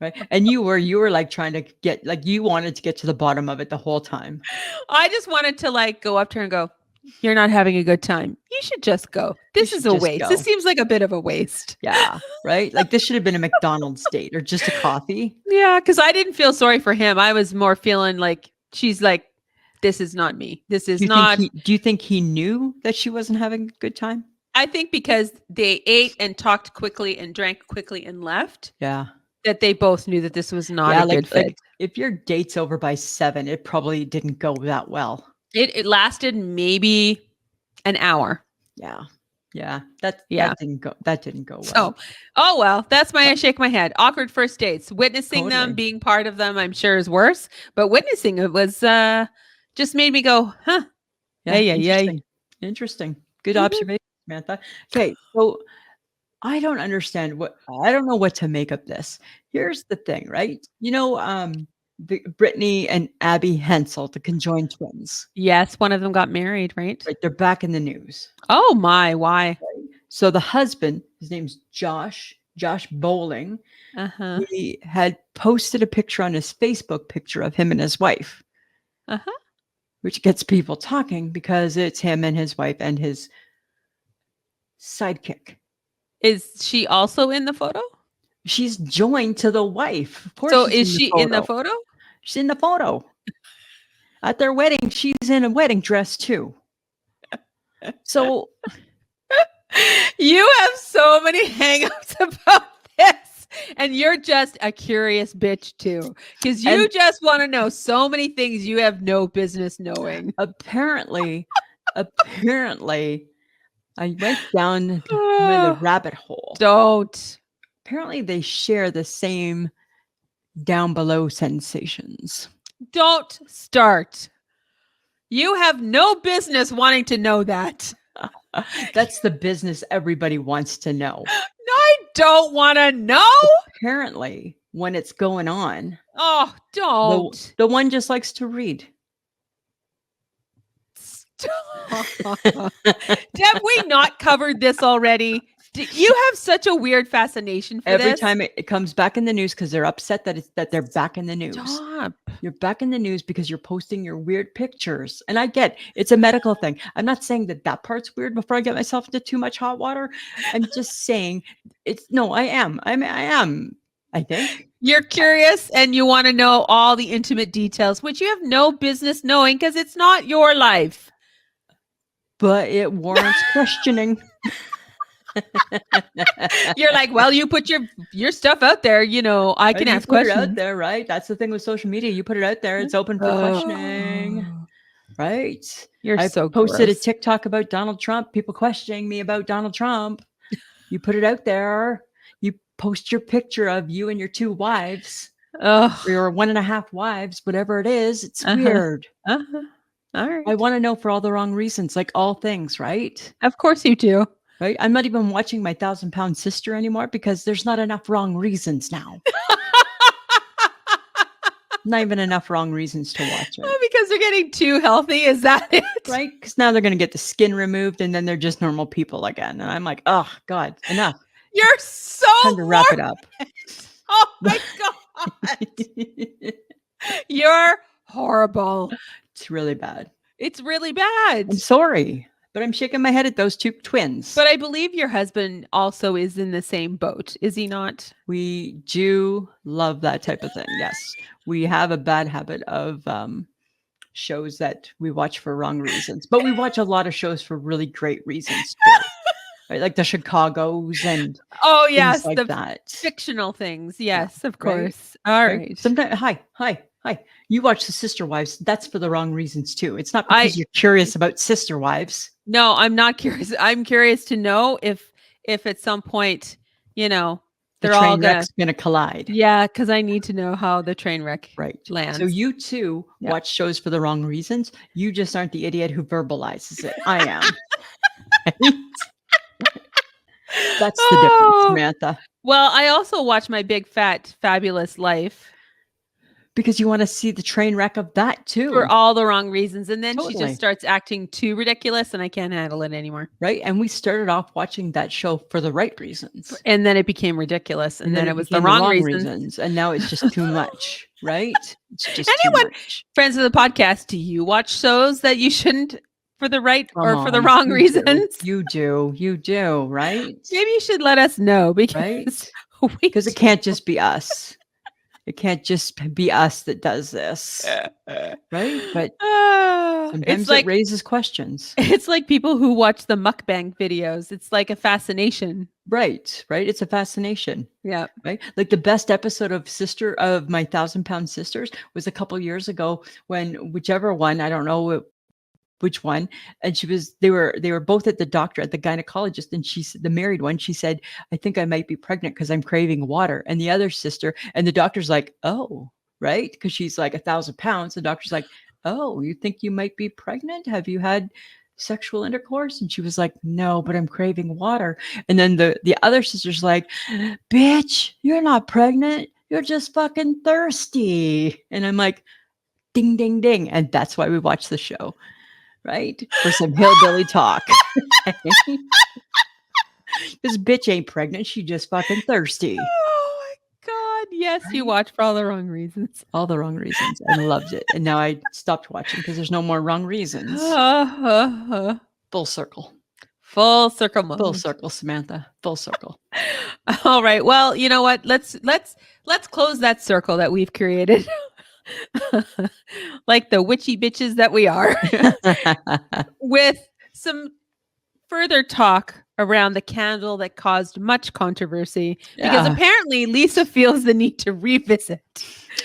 Right? And you were, like, trying to get like, you wanted to get to the bottom of it the whole time. I just wanted to like go up to her and go, "You're not having a good time. You should just go. You This is should a just waste. This go. seems like a bit of a waste." Yeah, right? Like, this should have been a McDonald's date or just a coffee. Yeah, because I didn't feel sorry for him. I was more feeling like she's like, this is not me. This is not. Do you think he knew that she wasn't having a good time? I think because they ate and talked quickly and drank quickly and left, Yeah. that they both knew that this was not Yeah, a good fit. like, if your date's over by 7, it probably didn't go that well. It lasted maybe an hour. Yeah. Yeah. Yeah. That didn't go well. So, oh well, that's my I shake my head. Awkward first dates. Witnessing them, Totally. being part of them, I'm sure is worse. But witnessing it was just made me go, huh. Yeah, Yeah. interesting. Interesting. Good Mhm. observation, Samantha. Okay, so I don't know what to make of this. Here's the thing, right? The Brittany and Abby Hensel, the conjoined twins, Yes, one of them got married, right? right? They're back in the news. Oh my, why? So the husband, his name's Josh Bowling. Uh-huh. He had posted a picture on his Facebook picture of him and his wife, Uh-huh. which gets people talking because it's him and his wife and his sidekick. Is she also in the photo? She's joined to the wife. Of course, So she's is she in the photo? She's in the photo. At their wedding, she's in a wedding dress too. So You have so many hangups about this. And you're just a curious bitch too. Because you And- just want to know so many things you have no business knowing. apparently, I went down the rabbit hole. Don't. Apparently, they share the same down below sensations. Don't start. You have no business wanting to know that. That's the business everybody wants to know. No, I don't want to know. Apparently, when it's going on, Oh, don't. the one just likes to read. Stop. Have we not covered this already? You have such a weird fascination for Every this. time it comes back in the news because they're upset that they're back in the news. Stop. You're back in the news because you're posting your weird pictures. And I get it's a medical thing. I'm not saying that part's weird before I get myself into too much hot water. I'm just saying I am. I am. I think. You're curious and you want to know all the intimate details, which you have no business knowing because it's not your life. But it warrants questioning. You're like, well, you put your stuff out there, I can ask questions. Put it out there, right? That's the thing with social media. You put it out there, it's open for questioning, right? I posted gross. a TikTok about Donald Trump. People questioning me about Donald Trump. You put it out there. You post your picture of you and your 2 wives, or your 1.5 wives, whatever it is. It's weird. All right. I want to know for all the wrong reasons, like all things, right? Of course you do. Right? I'm not even watching my 1,000-pound sister anymore because there's not enough wrong reasons now. Not even enough wrong reasons to watch it. Oh, because they're getting too healthy. Is that it? Right? Because now they're going to get the skin removed and then they're just normal people again. And I'm like, oh, God, enough. You're so Time to wrap it up. Oh, my God. You're horrible. It's really bad. It's really bad. I'm sorry, but I'm shaking my head at those 2 twins. But I believe your husband also is in the same boat, is he not? We do love that type of thing. Yes. We have a bad habit of shows that we watch for wrong reasons, but we watch a lot of shows for really great reasons too. Right? Like the Chicago's and yes, like the that. fictional things. Yes, Yeah, of course. Right? All right. Sometimes, hi. You watch the Sister Wives. That's for the wrong reasons too. It's not because you're curious about Sister Wives. No, I'm not curious. I'm curious to know if at some point, they're all going to collide. Yeah, because I need to know how the train wreck lands. So you too watch shows for the wrong reasons. You just aren't the idiot who verbalizes it. I am. That's the difference, Samantha. Well, I also watch My Big Fat Fabulous Life. Because you want to see the train wreck of that too. For all the wrong reasons. And then she just starts acting too ridiculous and I can't handle it anymore. Right. And we started off watching that show for the right reasons. And then it became ridiculous. And then it was the wrong reasons. And now it's just too much. Right. It's just anyone, friends of the podcast, do you watch shows that you shouldn't for the right or for the wrong reasons? You do. Right. Maybe you should let us know because it can't just be us. It can't just be us that does this, right? But sometimes it raises questions. It's like people who watch the mukbang videos. It's like a fascination. Right. It's a fascination. Yeah. Right. Like the best episode of My 1,000-Pound Sisters was a couple years ago when whichever one, I don't know which one, and they were both at the doctor, at the gynecologist, and she said, the married one, she said, I think I might be pregnant because I'm craving water. And the other sister, and the doctor's like, oh, right, because she's like 1,000 pounds. The doctor's like, oh, you think you might be pregnant? Have you had sexual intercourse? And she was like, no, but I'm craving water. And then the other sister's like, bitch, you're not pregnant, you're just fucking thirsty. And I'm like, ding ding ding. And that's why we watch the show. Right? For some hillbilly talk. This bitch ain't pregnant. She just fucking thirsty. Oh my God. Yes, you watch for all the wrong reasons. All the wrong reasons. I loved it. And now I stopped watching because there's no more wrong reasons. Full circle. Full circle moment. Full circle, Samantha. Full circle. All right. Well, you know what? Let's close that circle that we've created. Like the witchy bitches that we are, with some further talk around the candle that caused much controversy because apparently Lisa feels the need to revisit.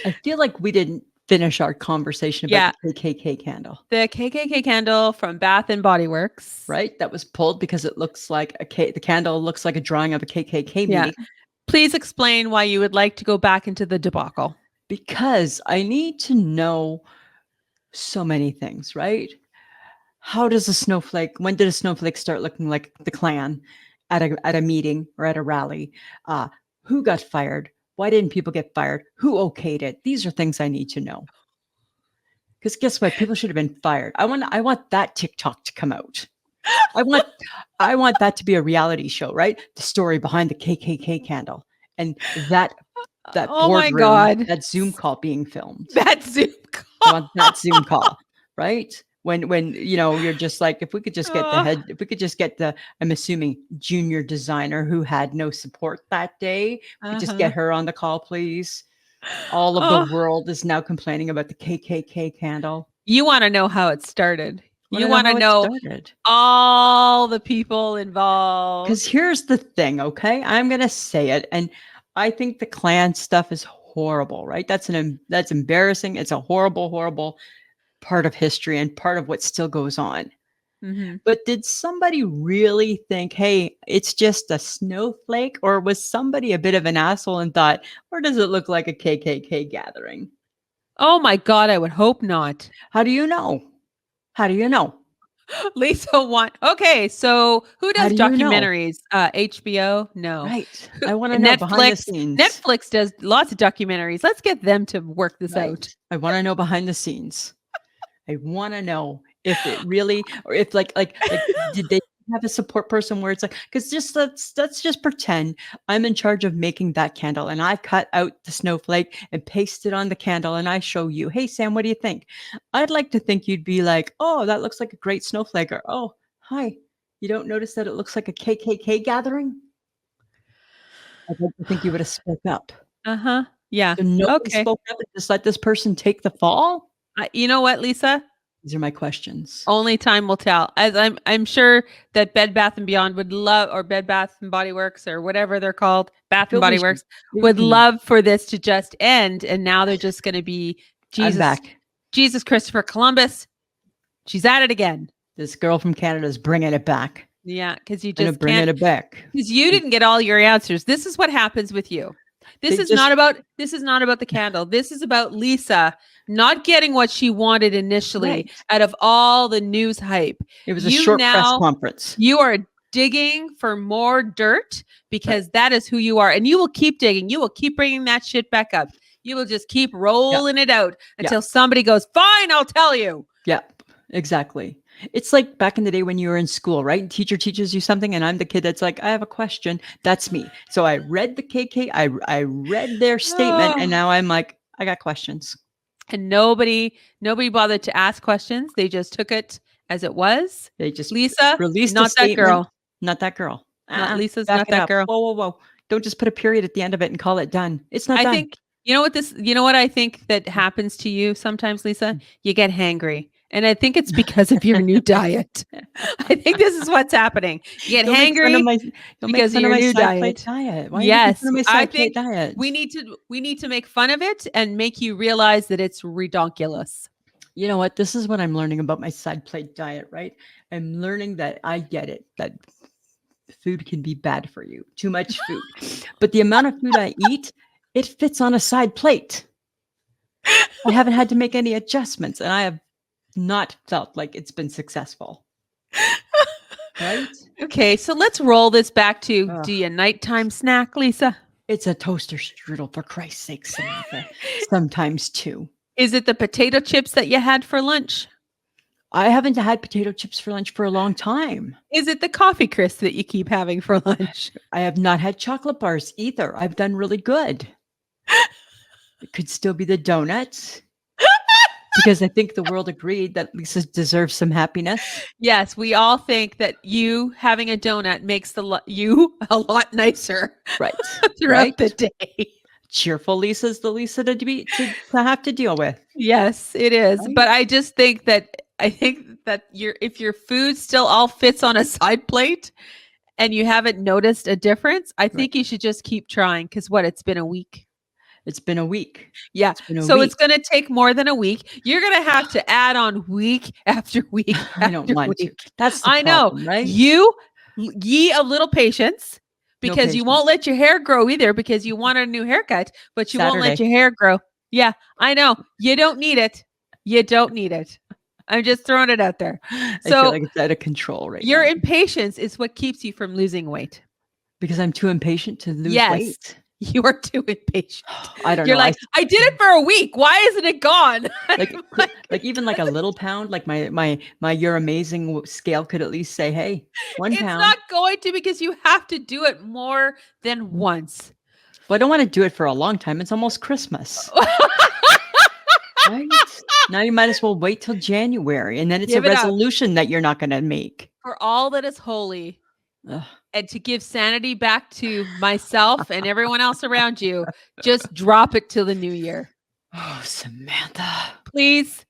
I feel like we didn't finish our conversation about the KKK candle. The KKK candle from Bath and Body Works. Right? That was pulled because it looks like the candle looks like a drawing of a KKK meeting. Please explain why you would like to go back into the debacle. Because I need to know So many things, right? When did a snowflake start looking like the Klan at a meeting or at a rally? Uh, who got fired? Why didn't people get fired? Who okayed it? These are things I need to know. Because guess what? People should have been fired. I want that TikTok to come out. I want I want that to be a reality show, right? The story behind the KKK candle and that Oh my boardroom, God. that Zoom call being filmed. That Zoom I call. want that Zoom call, right? When you're just like, Oh, if we could just get the, I'm assuming, junior designer who had no support that day, we could just uh-huh. get her on the call, please. All of the Oh, world is now complaining about the KKK candle. you want to know how it started. Want You to know want to how it know started? all the people Because involved. here's the thing, okay? I'm gonna say it, and I think the Klan stuff is horrible, right? That's embarrassing. It's a horrible, horrible part of history and part of what still goes on. Mhm. But did somebody really think, hey, it's just a snowflake? Or was somebody a bit of an asshole and thought, or does it look like a KKK gathering? Oh my God, I would hope not. How do you know? How do you know? Lisa want Okay, so who How does do you know? documentaries? HBO? No. Right. I want to know behind the Netflix. scenes. Netflix does lots of documentaries. Let's get them to work this out. Right. I want to know behind the scenes. I want to know if it really, or if did they have a support person where it's like, because just let's just pretend I'm in charge of making that candle and I cut out the snowflake and paste it on the candle and I show you, hey Sam, what do you think? I'd like to think you'd be like, oh, that looks like a great snowflake, or oh, hi, you don't notice that it looks like a KKK gathering? I'd like to think you would have spoke up. Uh-huh. Yeah. So nobody Okay. spoke up and just let this person take the fall. You know what, Lisa? These are my questions. Only time will tell. As I'm sure that Bed Bath and Beyond would love, or Bed Bath and Body Works, or whatever they're called, Bath and Feel we Body should Works, maybe we would can love for this to just end. And now they're just going to be I'm Jesus, back. Jesus Christopher Columbus. She's at it again. This girl from Canada is bringing it back. Yeah, because you And I'm just bringing can't. it back. Because you didn't get all your answers. This is what happens with you. They just This is not about the candle. This is about Lisa not getting what she wanted initially right. out of all the news hype. It was a You short press now conference. you are digging for more dirt Right. because that is who you are, and you will keep digging. You will keep bringing that shit back up. You will just keep Yeah. rolling it out Yeah. until somebody goes, "Fine, I'll tell you." Yeah. Exactly. It's like back in the day when you were in school, right? And teacher teaches you something, and I'm the kid that's like, I have a question. That's me. So I read the KK, I read their statement, and Oh. now I'm like, I got questions. And nobody bothered to ask questions. They just took it as it was. They just Lisa, released a not that statement. girl. Not that girl. Not Lisa's Back not it that up. girl. Whoa, whoa, whoa. Don't just put a period at the end of it and call it done. It's not I done. think you know what I think that happens to you sometimes, Lisa? You get hangry. And I think it's because of your new diet. I think this is what's happening. You get Don't make fun of hangry my don't make because of fun of your my new side plate diet. diet. Why are you making fun Yes, of my I side plate think diet? we need to make fun of it and make you realize that it's redonkulous. You know what? This is what I'm learning about my side plate diet, right? I'm learning that I get it, that food can be bad for you, too much food. But the amount of food I eat, it fits on a side plate. I haven't had to make any adjustments, and I have not felt like it's been successful. Right? Okay, so let's roll this back to, Ugh. do you nighttime snack, Lisa? It's a toaster strudel, for Christ's sake, Samantha. Sometimes too. Is it the potato chips that you had for lunch? I haven't had potato chips for lunch for a long time. Is it the coffee crisp that you keep having for lunch? I have not had chocolate bars either. I've done really good. It could still be the donuts because I think the world agreed that Lisa deserves some happiness. Yes, we all think that you having a donut makes you a lot nicer Right. throughout Right. the day. Cheerful Lisa's the Lisa to have to deal with. Yes, it is. Right? But I think that if your food still all fits on a side plate and you haven't noticed a difference, I think you should just keep trying because it's been a week. It's been a week. Yeah. It's been a So week. it's going to take more than a week. You're going to have to add on week after week I don't after want to. week. That's the I know. problem, right? Ye a little patience because you won't let your hair grow either because you want a new haircut, but you won't let Saturday. your hair grow. Yeah, I know. You don't need it. You don't need it. I'm just throwing it out there. I feel So like it's out of control right your now impatience is what keeps you from losing weight. because I'm too impatient to lose Yes. weight. You are too impatient. I don't You're know. like, I did it for a week. Why isn't it gone? Like I'm like even like a little pound, like my You're Amazing scale could at least say, hey, 1 it's pound. not going to because you have to do it more than once. Well, I don't want to do it for a long time. It's almost Christmas, right? Now you might as well wait till January, and then it's a Give it up resolution that you're not going to make. for all that is holy. Ugh. And to give sanity back to myself and everyone else around you, just drop it till the new year. Oh, Samantha. Please.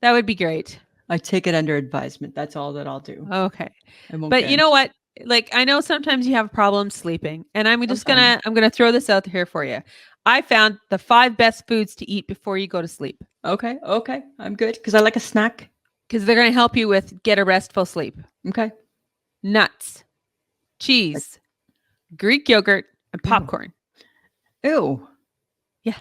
That would be great. I take it under advisement. That's all that I'll do. Okay. I won't But get you know what? Like I know sometimes you have problems sleeping, and I'm gonna throw this out here for you. I found the 5 best foods to eat before you go to sleep Okay, I'm good because I like a snack. because they're gonna help you with get a restful sleep. Okay. Nuts, cheese, Greek yogurt, and popcorn. Ew. Yeah.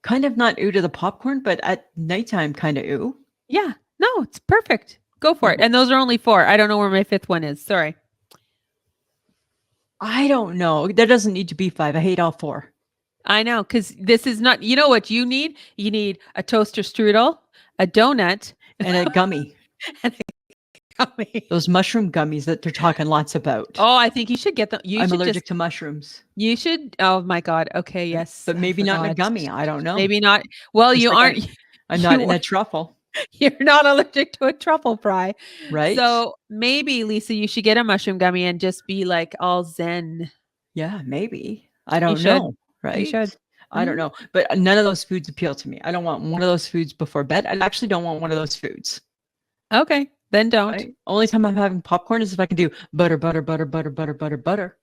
Kind of not ew to the popcorn, but at nighttime, kind of ew. Yeah. No, it's perfect. Go for it. And those are only 4. I don't know where my 5th one is. Sorry. I don't know. There doesn't need to be 5. I hate all 4. I know, because this is not, you know what you need? You need a toaster strudel, a donut, And a gummy. and a gummy. Those mushroom gummies that they're talking lots about. Oh, I think you should get them. I'm allergic to mushrooms. You should. Oh my God. Okay. Yes. But I maybe not in a forgot. gummy. I don't know. Maybe not. Well, Just you like aren't. I'm not in you- a truffle, You're not allergic to a truffle fry. right? So maybe, Lisa, you should get a mushroom gummy and just be like all zen. Yeah, maybe. I don't should. know, right? You should. I don't know. But none of those foods appeal to me. I don't want one of those foods before bed. I actually don't want one of those foods. Okay. Then don't. Right? Only time I'm having popcorn is if I can do butter, butter, butter, butter, butter, butter, butter.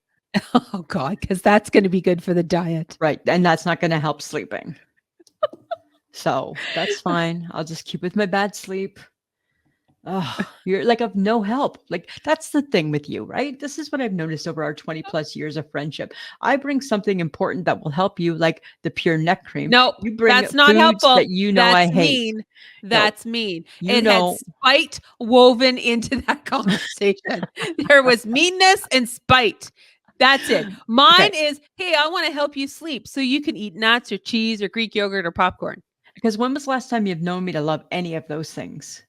Oh God, because that's going to be good for the diet. Right. And that's not going to help sleeping. So that's fine. I'll just keep with my bad sleep. Oh, you're like of no help. Like that's the thing with you, right? This is what I've noticed over our 20 plus years of friendship. I bring something important that will help you, like the pure neck cream. No, You bring that's not foods helpful. that you know that's I hate. mean. That's mean. you It know- had spite woven into that conversation. There was meanness and spite. That's it. Mine is, hey, I want to help you sleep so you can eat nuts or cheese or Greek yogurt or popcorn. Because when was the last time you've known me to love any of those things?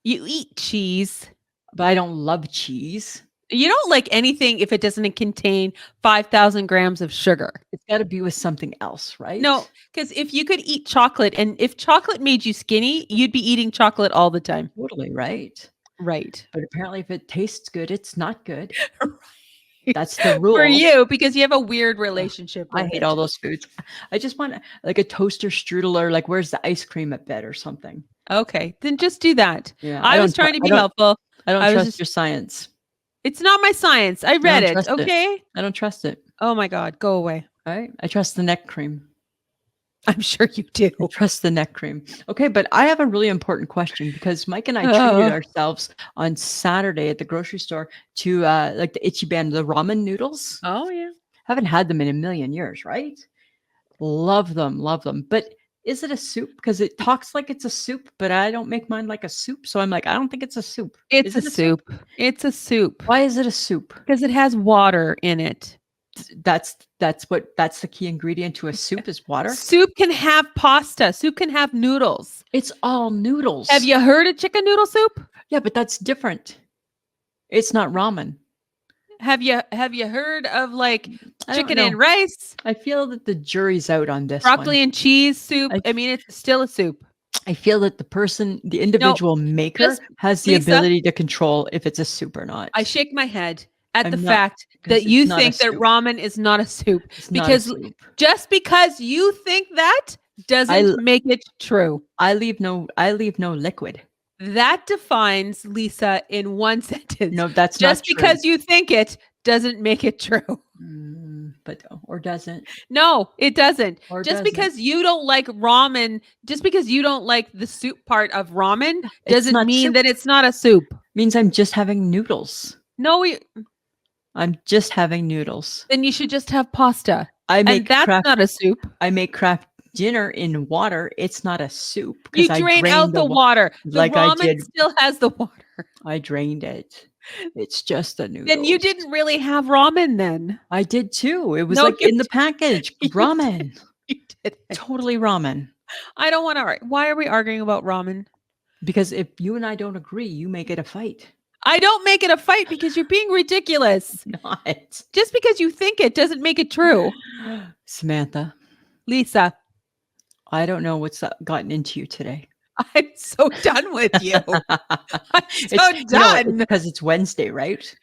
You eat cheese. But I don't love cheese. You don't like anything if it doesn't contain 5,000 grams of sugar. It's got to be with something else, right? No, because if you could eat chocolate and if chocolate made you skinny, you'd be eating chocolate all the time. Totally, right? Right. But apparently if it tastes good, it's not good. That's the rule. For you, because you have a weird relationship with I hate it. all those foods. I just want like a toaster strudel or like where's the ice cream at bed or something. Okay, then just do that. Yeah. I was trying to be helpful. I don't I was trust just- your science. It's not my science. I read don't it. trust it. Okay. I don't trust it. Oh my God, go away. All right. I trust the neck cream. I'm sure you do. I trust the neck cream. Okay, but I have a really important question because Mike and I treated ourselves on Saturday at the grocery store to like the Itchy Band, the ramen noodles. Oh yeah. Haven't had them in a million years, right? Love them, love them. But is it a soup? Because it talks like it's a soup, but I don't make mine like a soup. So I'm like, I don't think it's a soup. It's Is a it soup. It's a soup Why is it a soup? because it has water in it. That's the key ingredient to a soup is water. Soup can have pasta. Soup can have noodles. It's all noodles. Have you heard of chicken noodle soup? Yeah, but that's different. It's not ramen. Have you heard of like I don't chicken know. and rice, I feel that the jury's out on this broccoli one. and cheese soup? I- I mean, it's still a soup. I feel that the individual maker just- has the Lisa- ability to control if it's a soup or not. I shake my head at I'm the not- fact 'cause that it's you not a think that soup. ramen is not a soup. It's not a because soup. just because you think that doesn't make it true. I leave no liquid. That defines Lisa in one sentence. No, that's just not true. because you think it doesn't make it true. But or doesn't. No, it doesn't. Or Just doesn't. because you don't like ramen, just because you don't like the soup part of ramen It's doesn't not mean soup. that it's not a soup. Means I'm just having noodles. No, I'm just having noodles. then you should just have pasta. I And make that's craft not a soup. I make craft dinner in water, it's not a soup You because I drain drained out the the water. The like I ramen did. still has the water. I drained it. It's just the Then you noodles. didn't really have ramen then. I did too. It was No, like in the package, you ramen, you didn't. totally ramen. I don't want to. Why are we arguing about ramen? Because if you and I don't agree, you make it a fight. I don't make it a fight because you're being ridiculous. Not Just because you think it doesn't make it true. Samantha. Lisa, I don't know what's gotten into you today. I'm so done with you. I'm so It's done. because it's Wednesday, right?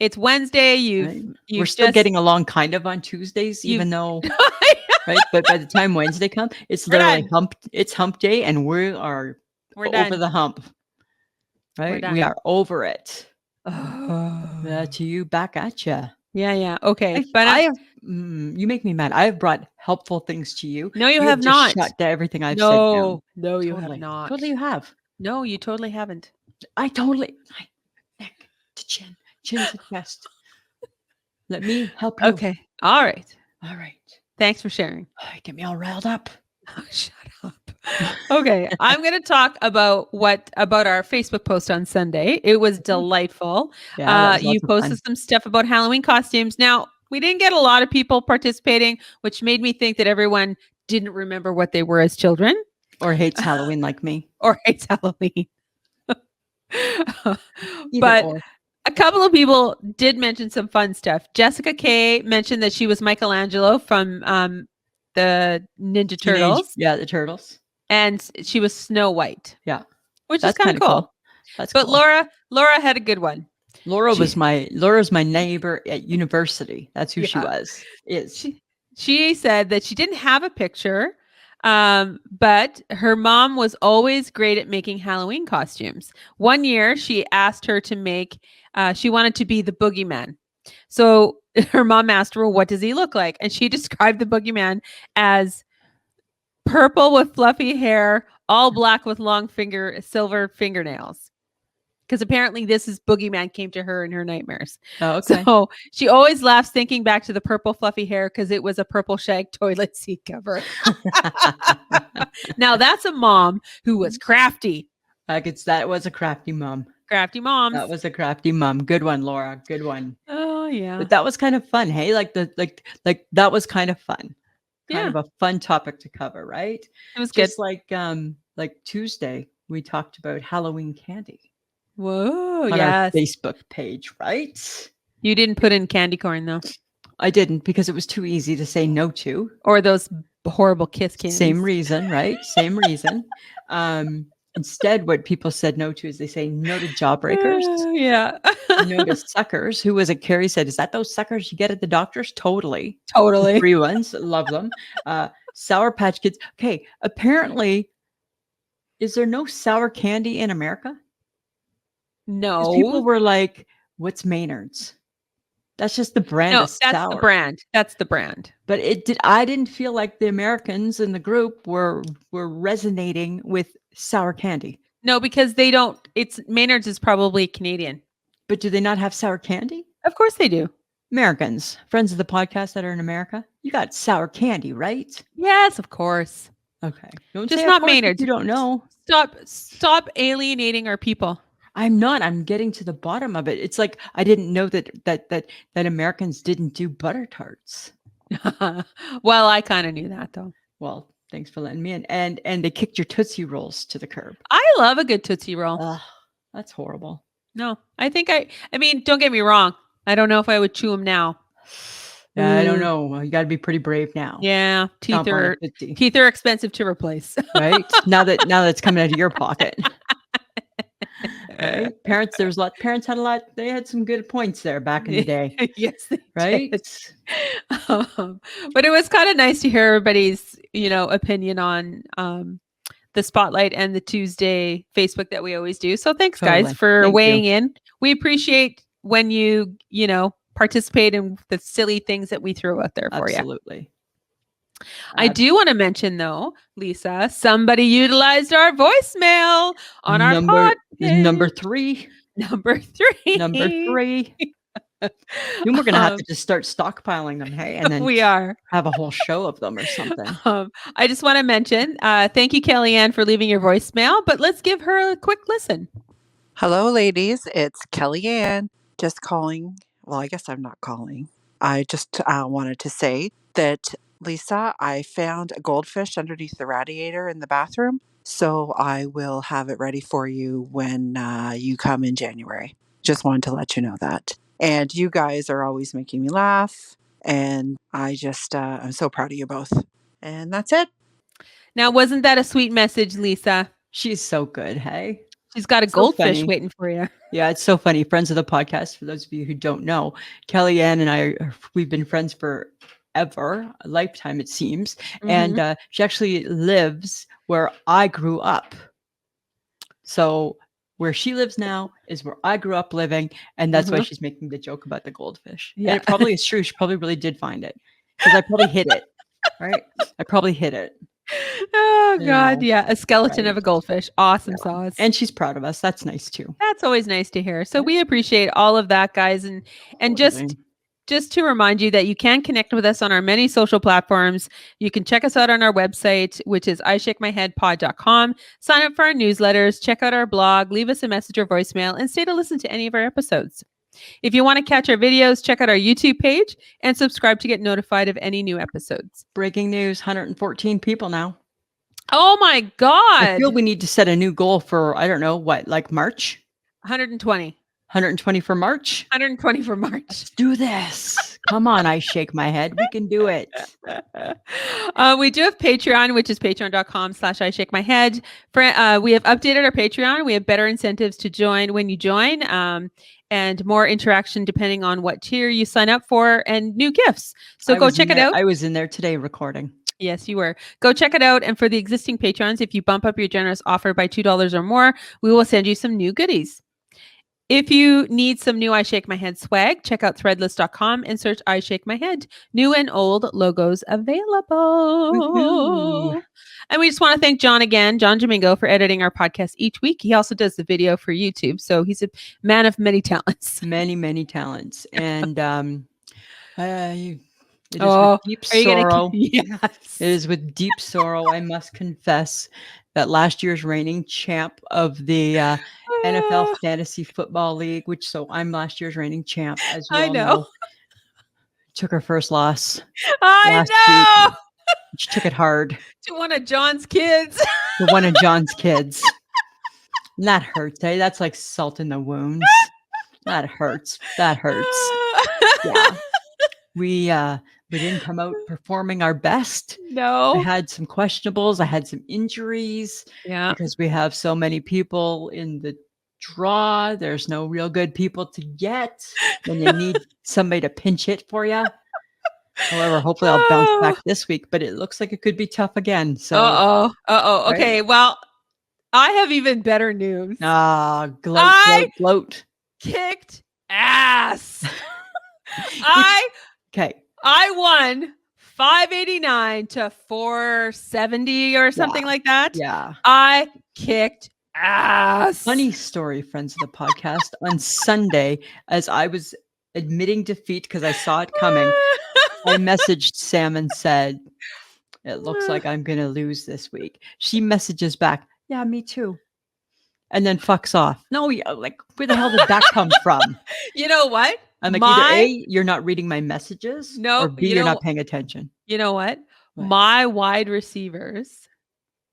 It's Wednesday. Right? We're You've still just getting along kind of on Tuesdays, you've even though right. But by the time Wednesday comes, it's We're literally done. It's hump day, and we are We're over done. the hump. We're Right? We done. are over it. Oh. To you, back at you. Yeah. Okay. But You make me mad. I have brought helpful things to you. no, you You have have just not. shut down everything I've said down. No, you have Totally. not. Totally you have. No, you totally haven't. I totally neck to chin, chin to chest. Let me help you. Okay. All right. All right. Thanks for sharing. Get me all riled up. Oh, shut up. Okay, I'm going to talk about our Facebook post on Sunday. It was delightful. Yeah, that was You lots of posted fun. some stuff about Halloween costumes. Now, we didn't get a lot of people participating, which made me think that everyone didn't remember what they were as children Or hates Halloween like me. or hates Halloween. Either But or. a couple of people did mention some fun stuff. Jessica K mentioned that she was Michelangelo from the Ninja Turtles. Yeah, the turtles. And she was Snow White. Yeah. Which That's is kind of cool. That's But cool. Laura had a good one. Laura's my neighbor at university. That's who she was. She said that she didn't have a picture, but her mom was always great at making Halloween costumes. One year, she asked her to make. She wanted to be the boogeyman. So her mom asked her, well, "What does he look like?" And she described the boogeyman as purple with fluffy hair, all black with long silver fingernails. Because apparently this is boogeyman came to her in her nightmares. Oh, okay. So she always laughs thinking back to the purple fluffy hair because it was a purple shag toilet seat cover. Now that's a mom who was crafty. That was a crafty mom. Crafty moms. That was a crafty mom. Good one, Laura. Good one. Oh yeah. But that was kind of fun. Hey, like that was kind of fun. Kind of a fun topic to cover, right? It was just good. Like Tuesday, we talked about Halloween candy. Whoa, on our Facebook page, right? You didn't put in candy corn though. I didn't because it was too easy to say no to. Or those horrible kiss candies. Same reason, right? Same reason. Instead, what people said no to is they say no to jawbreakers. Yeah. No to suckers. Who was it? Carrie said, is that those suckers you get at the doctor's? Totally. Totally. The free ones. Love them. Sour Patch Kids. Okay. Apparently, is there no sour candy in America? No. People were like, what's Maynard's? That's just the brand of sour. That's the brand. That's the brand. But I didn't feel like the Americans in the group were resonating with sour candy. No, because they don't. Maynard's is probably Canadian. But do they not have sour candy? Of course they do. Americans, friends of the podcast that are in America, you got sour candy, right? Yes, of course. Okay. Just not Maynard's. You don't know. Stop alienating our people. I'm not. I'm getting to the bottom of it. It's like I didn't know that Americans didn't do butter tarts. Well, I kind of knew that though. Well, thanks for letting me in. And they kicked your Tootsie Rolls to the curb. I love a good Tootsie Roll. Ugh, that's horrible. No, I think I mean, don't get me wrong. I don't know if I would chew them now. Yeah, I don't know. Well, you got to be pretty brave now. Yeah, teeth are expensive to replace. Right? Now that it's coming out of your pocket. Right? Parents had a lot. They had some good points there back in the day. Yes, they right? did. But it was kind of nice to hear everybody's, opinion on the Spotlight and the Tuesday Facebook that we always do. So thanks guys for weighing in. We appreciate when you participate in the silly things that we throw out there for you. Absolutely. I do want to mention though, Lisa, somebody utilized our voicemail on our podcast. Number 3. Number 3. Number 3. Then we're gonna have Um, to just start stockpiling them, hey, and then we are. have a whole show of them or something. I just want to mention, thank you, Kellyanne, for leaving your voicemail, but let's give her a quick listen. Hello, ladies. It's Kellyanne. Just calling. Well, I guess I'm not calling. I just wanted to say that, Lisa, I found a goldfish underneath the radiator in the bathroom. So I will have it ready for you when you come in January. Just wanted to let you know that. And you guys are always making me laugh. And I'm so proud of you both. And that's it. Now, wasn't that a sweet message, Lisa? She's so good, hey? She's got a So goldfish funny. waiting for you. Yeah, it's so funny. Friends of the podcast, for those of you who don't know, Kellyanne and I, we've been friends for ever, a lifetime it seems. Mhm. And she actually lives where I grew up. So where she lives now is where I grew up living, and that's why Mhm. she's making the joke about the goldfish. And Yeah. it probably is true. She probably really did find it because I probably hid it, right? I probably hid it, Oh, you God. know, Yeah. A skeleton right? of a goldfish. Awesome Yeah. sauce. And she's proud of us. That's nice too. That's always nice to hear. So Yeah. we appreciate all of that, guys. And just to remind you that you can connect with us on our many social platforms. You can check us out on our website, which is ishakemyheadpod.com. Sign up for our newsletters, check out our blog, leave us a message or voicemail, and stay to listen to any of our episodes. If you want to catch our videos, check out our YouTube page and subscribe to get notified of any new episodes. Breaking news, 114 people now. Oh my I feel God. we need to set a new goal for, I don't know, what, like March? 120. 120 for March? 120 for March. Let's do this. Come on, I shake my head. We can do it. We do have Patreon, which is patreon.com/I shake my head. We have updated our Patreon. We have better incentives to join when you join, and more interaction depending on what tier you sign up for, and new gifts. So go check it out. I was in there today recording. Yes, you were. Go check it out. And for the existing patrons, if you bump up your generous offer by $2 or more, we will send you some new goodies. If you need some new I Shake My Head swag, check out threadless.com and search I Shake My Head. New and old logos available. Woohoo. And we just want to thank John again, John Domingo, for editing our podcast each week. He also does the video for YouTube. So he's a man of many talents. Many, many talents. And it is Oh, with deep are you going to sorrow. keep? Yes. It is with deep sorrow, I must confess, that last year's reigning champ of the NFL Fantasy Football League, I'm last year's reigning champ, as you I all know. know, took her first loss I last know. week. She took it hard To one of John's kids. to one of John's kids. And that hurts, eh? That's like salt in the wounds. That hurts. That hurts. Yeah. We didn't come out performing our best. I No. had some questionables. I had some injuries Yeah. because we have so many people in the draw. There's no real good people to get when you need somebody to pinch hit for you. However, hopefully I'll bounce back this week, but it looks like it could be tough again. So, Uh-oh. Uh-oh. right? Okay. Well, I have even better news. Gloat, I gloat. kicked ass. Okay. I won 589 to 470 or something like that. Yeah. I kicked ass. Funny story, friends of the podcast. On Sunday, as I was admitting defeat because I saw it coming, I messaged Sam and said, "It looks like I'm going to lose this week." She messages back, "Yeah, me too." And then fucks off. No, like, where the hell did that come from? You know what? I'm like, either A, you're not reading my messages, No, or B, you're not paying attention. You know what? What? My wide receivers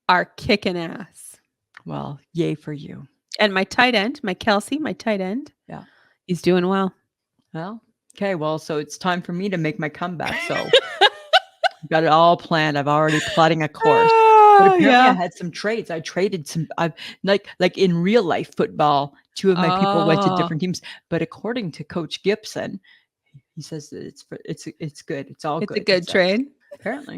are kicking ass. Well, yay for you. And my tight end, my Kelsey, my tight end. Yeah. He's doing well. Well, okay. Well, so it's time for me to make my comeback. So I've got it all planned. I've already plotting a course. But apparently I had some trades. I traded some. I've like in real life football. Two of my people went to different teams. But according to Coach Gibson, he says that it's good. It's all good. It's a good trade. Apparently.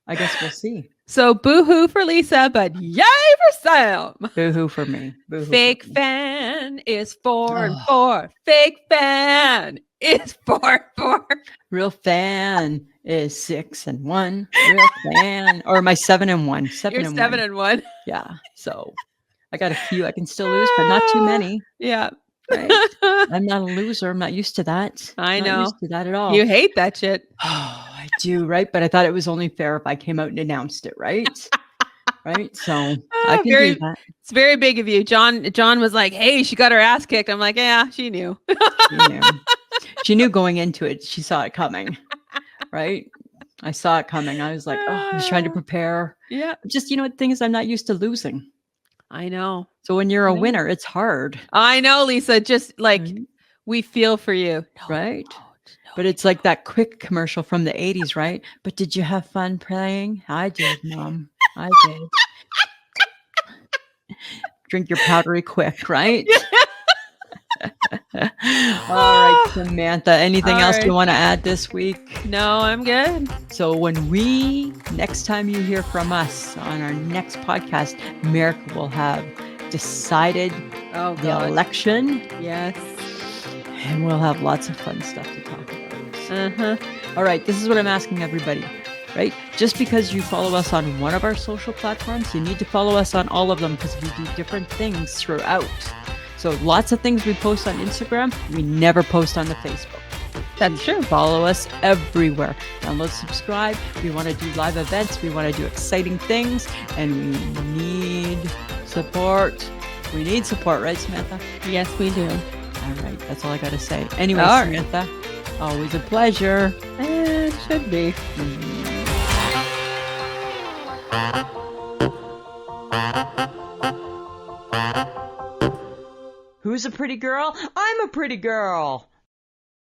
I guess we'll see. So boo-hoo for Lisa, but yay for Sam. Boo-hoo for me. Boo-hoo Fake for me. fan is 4 and 4. Fake fan is 4 4. Real fan is 6 and 1. Real fan, or my 7 and 1. You're 7 and 1. Yeah. So I got a few I can still lose, but not too many. Yeah. right? I'm not a loser. I'm not used to that. I Not know. used to that at all. You hate that shit. Oh, I do, right? But I thought it was only fair if I came out and announced it, right? Right? So I can do that. It's very big of you. John was like, "Hey, she got her ass kicked." I'm like, "Yeah, she knew." She knew. She knew going into it. She saw it coming, right? I saw it coming. I was like, oh, I was trying to prepare. Yeah, Just, the thing is, I'm not used to losing. I know. So when you're I a know. winner, it's hard, I know, Lisa. Just like right? we feel for you. No, Right? don't. No, But it's like that quick commercial from the 80s, right? But did you have fun playing? I did, Mom. I did. Drink your powdery quick, right? All right, Samantha. Anything All else you right. want to add this week? No, I'm good. So next time you hear from us on our next podcast, America will have decided Oh the God. election, Yes. and we'll have lots of fun stuff to talk about. Uh-huh. All right, this is what I'm asking everybody, right? Just because you follow us on one of our social platforms, you need to follow us on all of them because we do different things throughout. So lots of things we post on Instagram, we never post on the Facebook. That's true. Follow us everywhere. Download, subscribe. We want to do live events. We want to do exciting things, and we need support. We need support, right, Samantha? Yes, we do. All right, that's all I got to say. Anyway, All right. Samantha, always a pleasure. It should be. Who's a pretty girl? I'm a pretty girl.